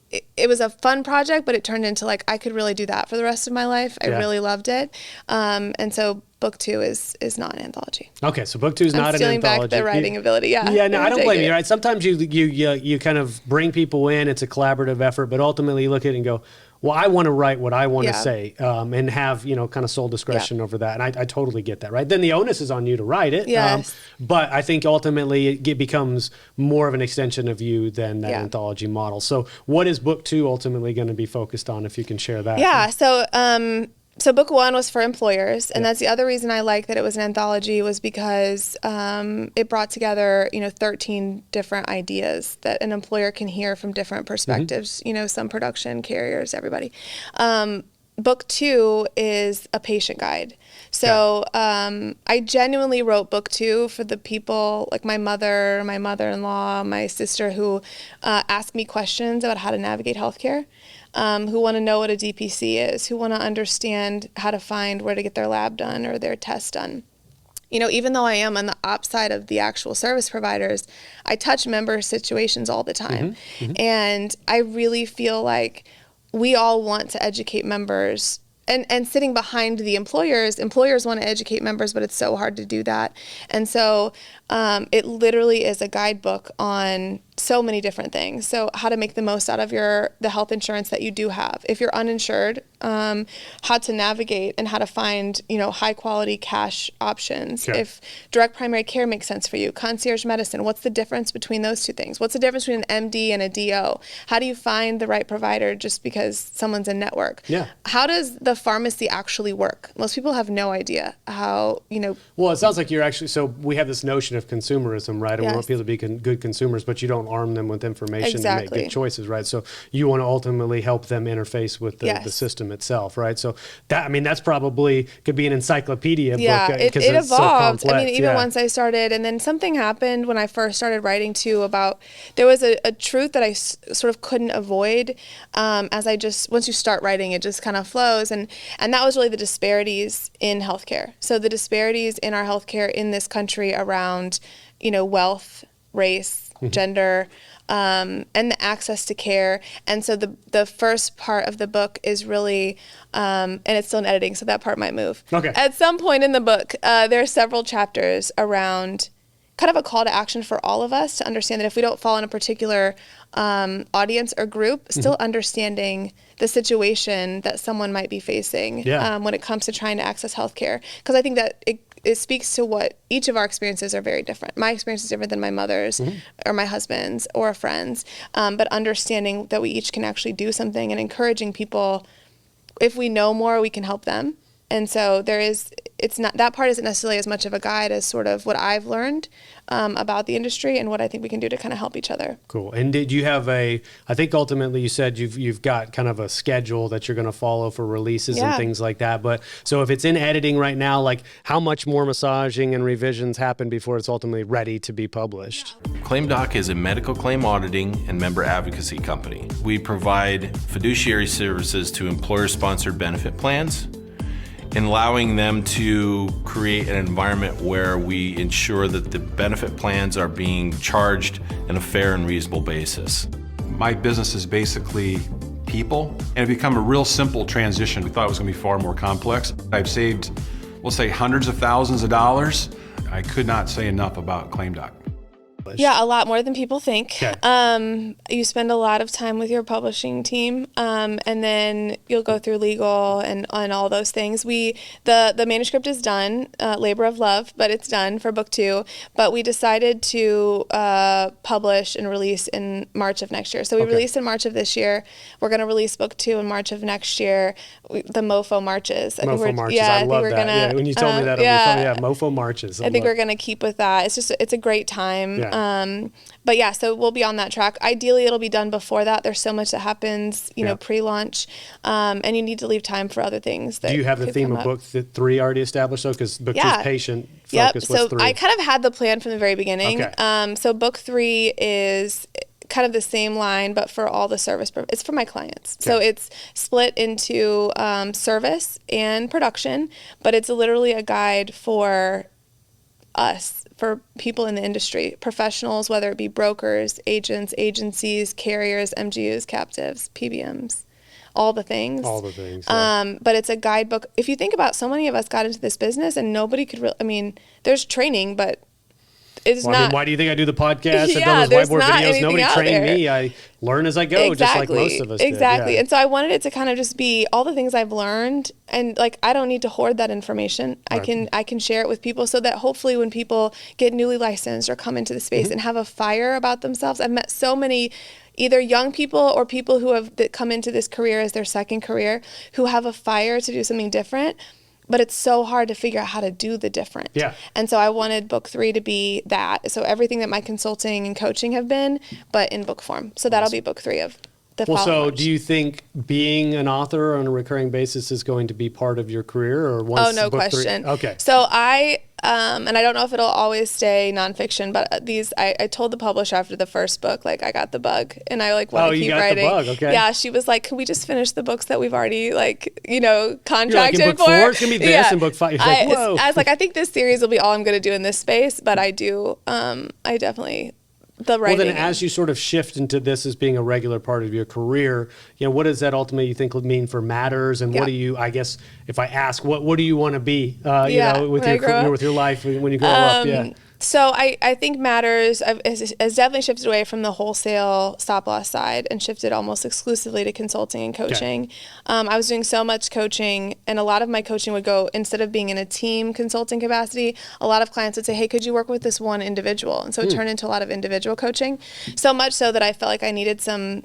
it was a fun project, but it turned into like, I could really do that for the rest of my life. I really loved it. And so book 2 is not an anthology. Okay, so book 2 is not an anthology. I'm stealing back the writing ability. Yeah. Yeah, no, I don't blame you. Right? Sometimes you kind of bring people in. It's a collaborative effort, but ultimately you look at it and go, well, I want to write what I want to say, and have, kind of sole discretion over that. And I totally get that, right? Then the onus is on you to write it. Yes. But I think ultimately it becomes more of an extension of you than that anthology model. So what is book 2 ultimately going to be focused on, if you can share that? Yeah. So book 1 was for employers, and that's the other reason I like that it was an anthology, was because it brought together 13 different ideas that an employer can hear from different perspectives. Some production, carriers, everybody. Book 2 is a patient guide. So I genuinely wrote book 2 for the people like my mother, my mother-in-law, my sister, who ask me questions about how to navigate healthcare. Who want to know what a DPC is, who want to understand how to find where to get their lab done or their test done. Even though I am on the ops side of the actual service providers, I touch member situations all the time. And I really feel like we all want to educate members. And sitting behind the employers want to educate members, but it's so hard to do that. And so it literally is a guidebook on so many different things. So how to make the most out of the health insurance that you do have. If you're uninsured, how to navigate and how to find, high quality cash options. Sure. If direct primary care makes sense for you, concierge medicine, what's the difference between those two things? What's the difference between an MD and a DO? How do you find the right provider just because someone's in network? Yeah. How does the pharmacy actually work? Most people have no idea how, Well, it sounds like you're actually, so we have this notion of consumerism, right? And we want people to be good consumers, but you don't arm them with information to make good choices, right? So you want to ultimately help them interface with the system itself, right? So that's probably could be an encyclopedia book. It it's evolved. So complex. Even once I started, and then something happened when I first started writing too about, there was a truth that I sort of couldn't avoid once you start writing, it just kind of flows. And that was really the disparities in healthcare. So the disparities in our healthcare in this country around, wealth, race, gender, and the access to care. And so the first part of the book is really, and it's still in editing, so that part might move. Okay. At some point in the book, there are several chapters around kind of a call to action for all of us to understand that if we don't fall in a particular audience or group, still understanding the situation that someone might be facing when it comes to trying to access healthcare. Because I think that it speaks to what each of our experiences are very different. My experience is different than my mother's or my husband's or a friend's, but understanding that we each can actually do something and encouraging people, if we know more, we can help them. And so that part isn't necessarily as much of a guide as sort of what I've learned about the industry and what I think we can do to kind of help each other. Cool. And did you have I think ultimately you said you've got kind of a schedule that you're going to follow for releases and things like that. But so if it's in editing right now, like how much more massaging and revisions happen before it's ultimately ready to be published? ClaimDoc is a medical claim auditing and member advocacy company. We provide fiduciary services to employer-sponsored benefit plans, and allowing them to create an environment where we ensure that the benefit plans are being charged on a fair and reasonable basis. My business is basically people, and it become a real simple transition. We thought it was going to be far more complex. I've saved, we'll say, hundreds of thousands of dollars. I could not say enough about ClaimDoc. Yeah, a lot more than people think. Okay. You spend a lot of time with your publishing team, and then you'll go through legal and all those things. The manuscript is done, labor of love, but it's done for book 2. But we decided to publish and release in March of next year. So we released in March of this year. We're going to release book 2 in March of next year. The MoFo marches. MoFo marches. I love that. When you told me that, MoFo marches. I think we're going to keep with that. It's a great time. Yeah. But so we'll be on that track. Ideally, it'll be done before that. There's so much that happens, pre-launch, and you need to leave time for other things. Do you have the theme of book 3 already established though? Because book 2 is patient focus. So what's 3? I kind of had the plan from the very beginning. Okay. So book 3 is kind of the same line, but for all the service. It's for my clients. Okay. So it's split into service and production, but it's literally a guide for us, for people in the industry, professionals, whether it be brokers, agents, agencies, carriers, MGUs, captives, PBMs, all the things. All the things. Yeah. But it's a guidebook. If you think about, so many of us got into this business and nobody could really, I mean, there's training, but it's Well, not. I mean, why do you think I do the podcast? Yeah, I've done there's those whiteboard not videos. anything Nobody out trained there. me. I learn as I go, just like most of us did. Exactly. Yeah. And so I wanted it to kind of just be all the things I've learned, and like, I don't need to hoard that information. Right. I can share it with people, so that hopefully when people get newly licensed or come into the space Mm-hmm. and have a fire about themselves. I've met so many either young people or people who have that come into this career as their second career, who have a fire to do something different. But it's so hard to figure out how to do the different. Yeah. And so I wanted book 3 to be that. So everything that my consulting and coaching have been, but in book form. So that'll be book 3 of the Well, following so March. do you think being an author on a recurring basis is going to be part of your career, or once Oh, no book 3? question. Okay. So I, and I don't know if it'll always stay nonfiction, but I told the publisher after the first book, like, I got the bug and I like want to you keep got the writing. bug, okay. Yeah. She was like, can we just finish the books that we've already contracted You're like, in book for? 4, it's going to be this, in book 5, you're like, whoa. I was like, I think this series will be all I'm going to do in this space, but I definitely, the Well, writing. then as you sort of shift into this as being a regular part of your career, what does that ultimately you think would mean for MADDRS? And what do you, I guess, if I ask, what do you want to be, with your life when you grow up? Yeah. So I think MADDRS has definitely shifted away from the wholesale stop loss side and shifted almost exclusively to consulting and coaching. Okay. I was doing so much coaching, and a lot of my coaching would go, instead of being in a team consulting capacity, a lot of clients would say, hey, could you work with this one individual? And so it turned into a lot of individual coaching, so much so that I felt like I needed some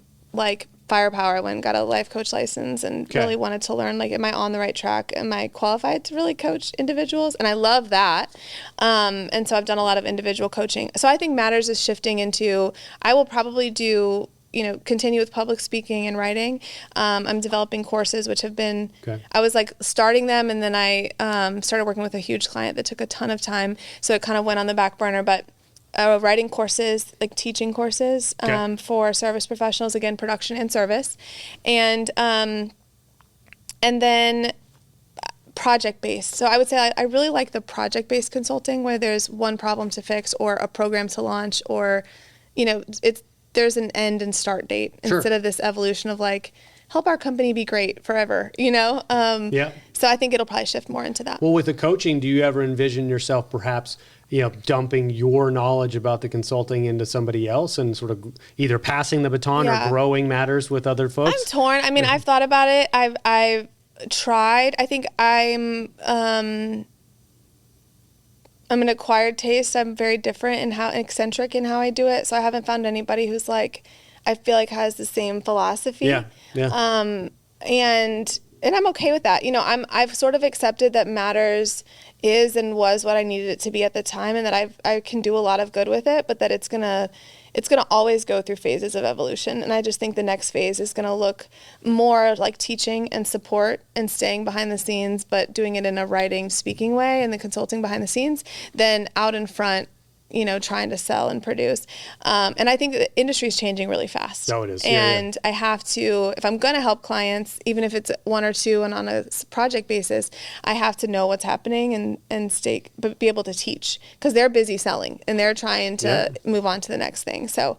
firepower. I went and got a life coach license and really wanted to learn, am I on the right track? Am I qualified to really coach individuals? And I love that. And so I've done a lot of individual coaching. So I think MADDRS is shifting into, I will probably do, continue with public speaking and writing. I'm developing courses, which have been, I was starting them, and then I started working with a huge client that took a ton of time. So it kind of went on the back burner, but writing courses, teaching courses for service professionals, again, production and service. And then project-based. So I would say I really like the project-based consulting, where there's one problem to fix or a program to launch, or, there's an end and start date instead of this evolution of help our company be great forever, So I think it'll probably shift more into that. Well, with the coaching, do you ever envision yourself perhaps, dumping your knowledge about the consulting into somebody else and sort of either passing the baton or growing MADDRS with other folks? I'm torn. I mean, I've thought about it. I've tried. I think I'm an acquired taste. I'm very different and eccentric in how I do it. So I haven't found anybody who's I feel like has the same philosophy. Yeah. And I'm okay with that. I've sort of accepted that MADDRS is and was what I needed it to be at the time, and that I can do a lot of good with it, but that it's gonna always go through phases of evolution. And I just think the next phase is gonna look more like teaching and support and staying behind the scenes, but doing it in a writing, speaking way, and the consulting behind the scenes, than out in front, trying to sell and produce. And I think the industry is changing really fast. Oh, it is. And I have to, if I'm going to help clients, even if it's 1 or 2 and on a project basis, I have to know what's happening but be able to teach, because they're busy selling and they're trying to move on to the next thing. So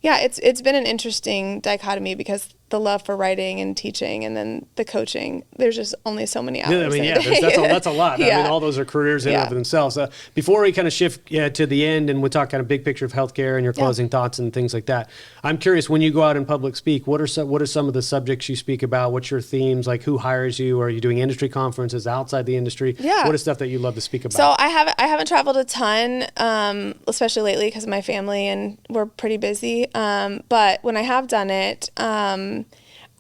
yeah, it's been an interesting dichotomy, because the love for writing and teaching, and then the coaching, there's just only so many hours. I mean, that's a lot. I mean, all those are careers in and of themselves. Before we kind of shift to the end, and we'll talk kind of big picture of healthcare and your closing thoughts and things like that, I'm curious, when you go out and public speak, what are some of the subjects you speak about? What's your themes? Who hires you? Are you doing industry conferences outside the industry? Yeah. What is stuff that you love to speak about? So I haven't traveled a ton, especially lately because of my family, and we're pretty busy. But when I have done it,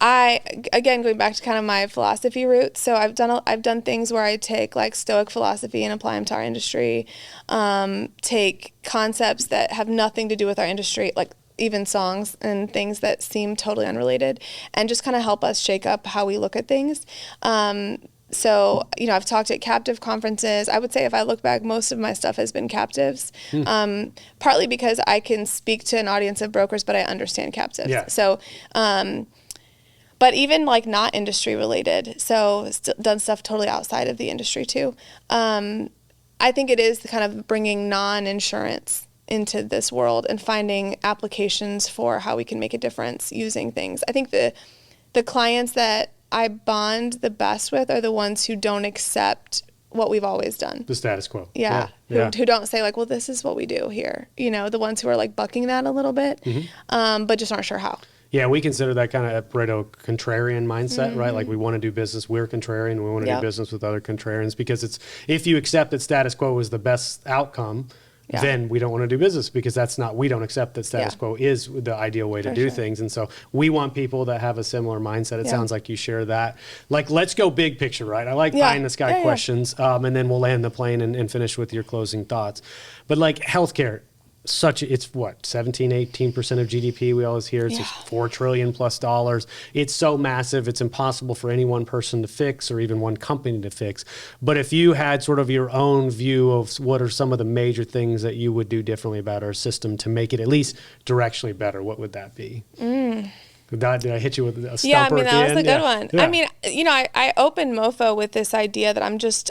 again, going back to kind of my philosophy roots, so I've done things where I take Stoic philosophy and apply them to our industry, take concepts that have nothing to do with our industry, even songs and things that seem totally unrelated, and just kind of help us shake up how we look at things. So, I've talked at captive conferences. I would say if I look back, most of my stuff has been captives, partly because I can speak to an audience of brokers, but I understand captives. Yeah. So, but even not industry related, so done stuff totally outside of the industry too. I think it is kind of bringing non-insurance into this world and finding applications for how we can make a difference using things. I think the clients that I bond the best with are the ones who don't accept what we've always done. The status quo. Yeah. Who don't say like, well, this is what we do here. You know, the ones who are like bucking that a little bit, but just aren't sure how. Yeah, we consider that kind of Pareto contrarian mindset, right? Like we want to do business, we're contrarian, we want to do business with other contrarians, because it's, if you accept that status quo is the best outcome, then we don't want to do business, because that's not, we don't accept that status quo is the ideal way to do things. And so we want people that have a similar mindset. It sounds like you share that. Like, let's go big picture, right? I like pie in the sky questions, and then we'll land the plane and finish with your closing thoughts. But like healthcare, it's what, 17-18% of GDP we always hear. It's just $4 trillion plus. It's so massive, it's impossible for any one person to fix or even one company to fix. But if you had sort of your own view of what are some of the major things that you would do differently about our system to make it at least directionally better, what would that be? Did I hit you with a stumper? Yeah, I mean, at the that was end? a good one. Yeah. I mean, you know, I opened MoFo with this idea that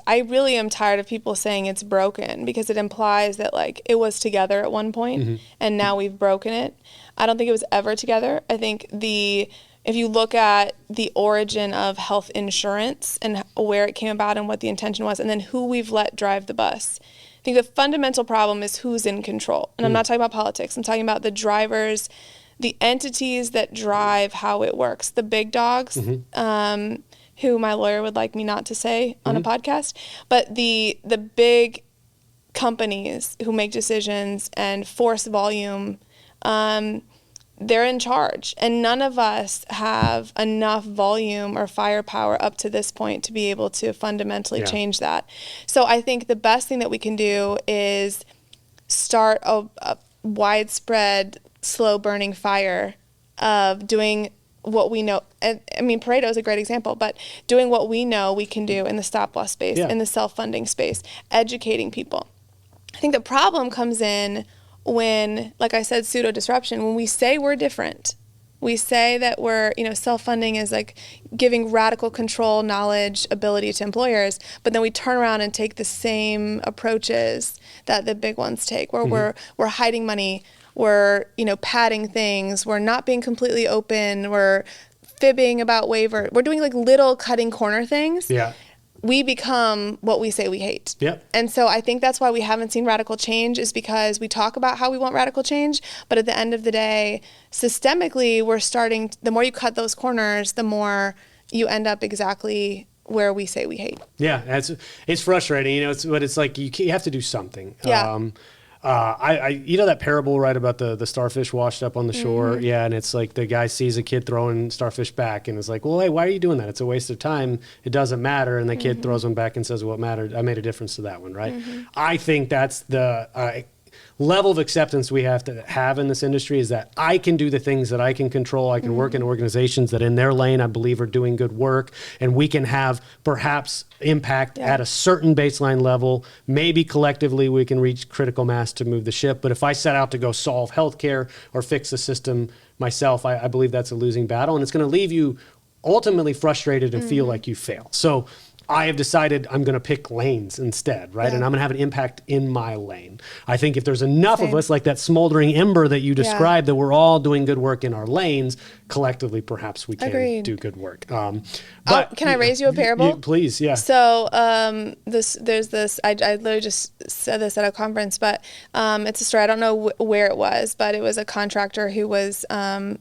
I really am tired of people saying it's broken, because it implies that like it was together at one point and now we've broken it. I don't think it was ever together. I think if you look at the origin of health insurance and where it came about and what the intention was, and then who we've let drive the bus, I think the fundamental problem is who's in control. And I'm not talking about politics. I'm talking about the drivers, the entities that drive how it works, the big dogs, who my lawyer would like me not to say on a podcast, but the big companies who make decisions and force volume, they're in charge. And none of us have enough volume or firepower up to this point to be able to fundamentally change that. So I think the best thing that we can do is start a widespread, slow burning fire of doing what we know. And I mean, Pareto is a great example, but doing what we know we can do in the stop loss space, in the self-funding space, educating people. I think the problem comes in when, like I said, pseudo disruption, when we say we're different. We say that we're, you know, self-funding is like giving radical control, knowledge, ability to employers, but then we turn around and take the same approaches that the big ones take, where we're hiding money, we're, you know, padding things, we're not being completely open, we're fibbing about waiver, we're doing like little cutting corner things. We become what we say we hate. And so I think that's why we haven't seen radical change, is because we talk about how we want radical change, but at the end of the day, systemically, we're starting, the more you cut those corners, the more you end up exactly where we say we hate. It's frustrating, you know, but it's like you have to do something. You know that parable, right, about the starfish washed up on the shore? And it's like the guy sees a kid throwing starfish back and is like, well, hey, why are you doing that? It's a waste of time. It doesn't matter. And the kid throws one back and says, well, it mattered. I made a difference to that one, right? I think that's the level of acceptance we have to have in this industry, is that I can do the things that I can control. I can work in organizations that in their lane I believe are doing good work, and we can have perhaps impact at a certain baseline level. Maybe collectively we can reach critical mass to move the ship. But if I set out to go solve healthcare or fix the system myself, I believe that's a losing battle, and it's going to leave you ultimately frustrated and feel like you fail. So I have decided I'm going to pick lanes instead, right? And I'm going to have an impact in my lane. I think if there's enough of us, like that smoldering ember that you described, that we're all doing good work in our lanes, collectively, perhaps we can do good work. But can I raise you a parable? Please, So there's this, I literally just said this at a conference, but it's a story. I don't know where it was, but it was a contractor who was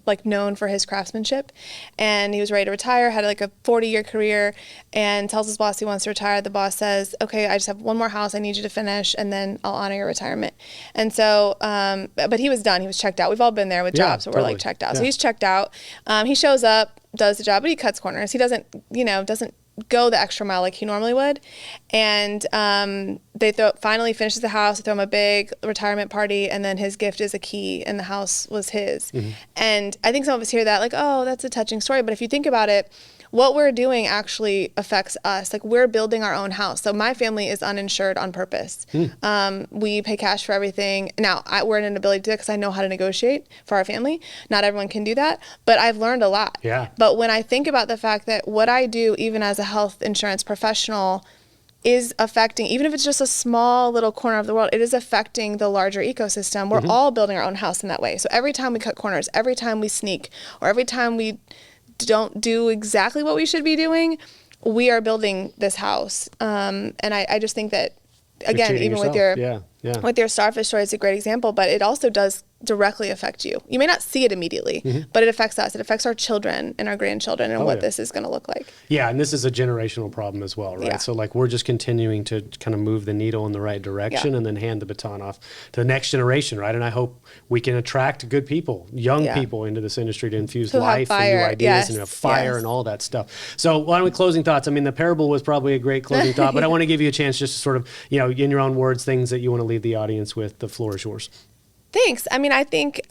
like known for his craftsmanship, and he was ready to retire, had like a 40-year career, and tells his boss he wants to retire. The boss says, okay, I just have one more house I need you to finish, and then I'll honor your retirement. And so, but he was done. He was checked out. We've all been there with jobs where we're like checked out. So he's checked out. He shows up, does the job, but he cuts corners. He doesn't go the extra mile like he normally would. And they finally finishes the house. They throw him a big retirement party, and then his gift is a key, and the house was his. And I think some of us hear that like, oh, that's a touching story. But if you think about it, what we're doing actually affects us. Like, we're building our own house. So my family is uninsured on purpose. We pay cash for everything. Now, we're in an ability to do that because I know how to negotiate for our family. Not everyone can do that, but I've learned a lot. But when I think about the fact that what I do, even as a health insurance professional, is affecting, even if it's just a small little corner of the world, it is affecting the larger ecosystem. We're all building our own house in that way. So every time we cut corners, every time we sneak, or every time we don't do exactly what we should be doing, we are building this house. And I just think that, again, even yourself. with your with your starfish story is a great example, but it also does directly affect you. You may not see it immediately, but it affects us. It affects our children and our grandchildren and what this is going to look like. Yeah, and this is a generational problem as well, right? Yeah. So like we're just continuing to kind of move the needle in the right direction and then hand the baton off to the next generation, right? And I hope we can attract good people, young people into this industry to infuse life and new ideas and have fire and all that stuff. So why don't we, closing thoughts? I mean, the parable was probably a great closing thought, but I want to give you a chance just to sort of, in your own words, things that you want to leave the audience with. The floor is yours. Thanks. I mean, I think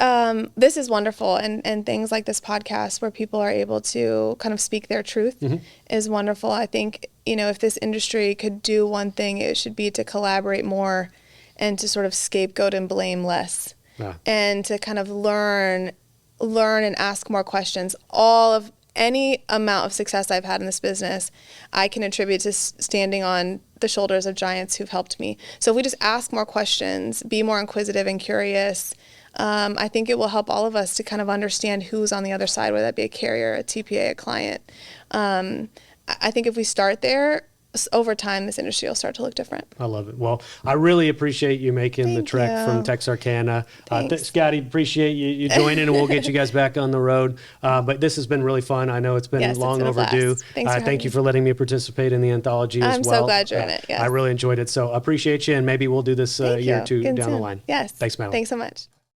this is wonderful, and things like this podcast where people are able to kind of speak their truth is wonderful. I think, if this industry could do one thing, it should be to collaborate more and to sort of scapegoat and blame less and to kind of learn and ask more questions. Any amount of success I've had in this business, I can attribute to standing on the shoulders of giants who've helped me. So if we just ask more questions, be more inquisitive and curious, I think it will help all of us to kind of understand who's on the other side, whether that be a carrier, a TPA, a client. I think if we start there, over time, this industry will start to look different. I love it. Well, I really appreciate you making the trek from Texarkana. Scotty, appreciate you joining, and we'll get you guys back on the road. But this has been really fun. I know it's been long overdue. Thank you for letting me participate in the anthology as well. I'm so glad you're in it. Yes. I really enjoyed it. So I appreciate you, and maybe we'll do this a year or two down the line. Yes. Thanks, Madeline. Thanks so much.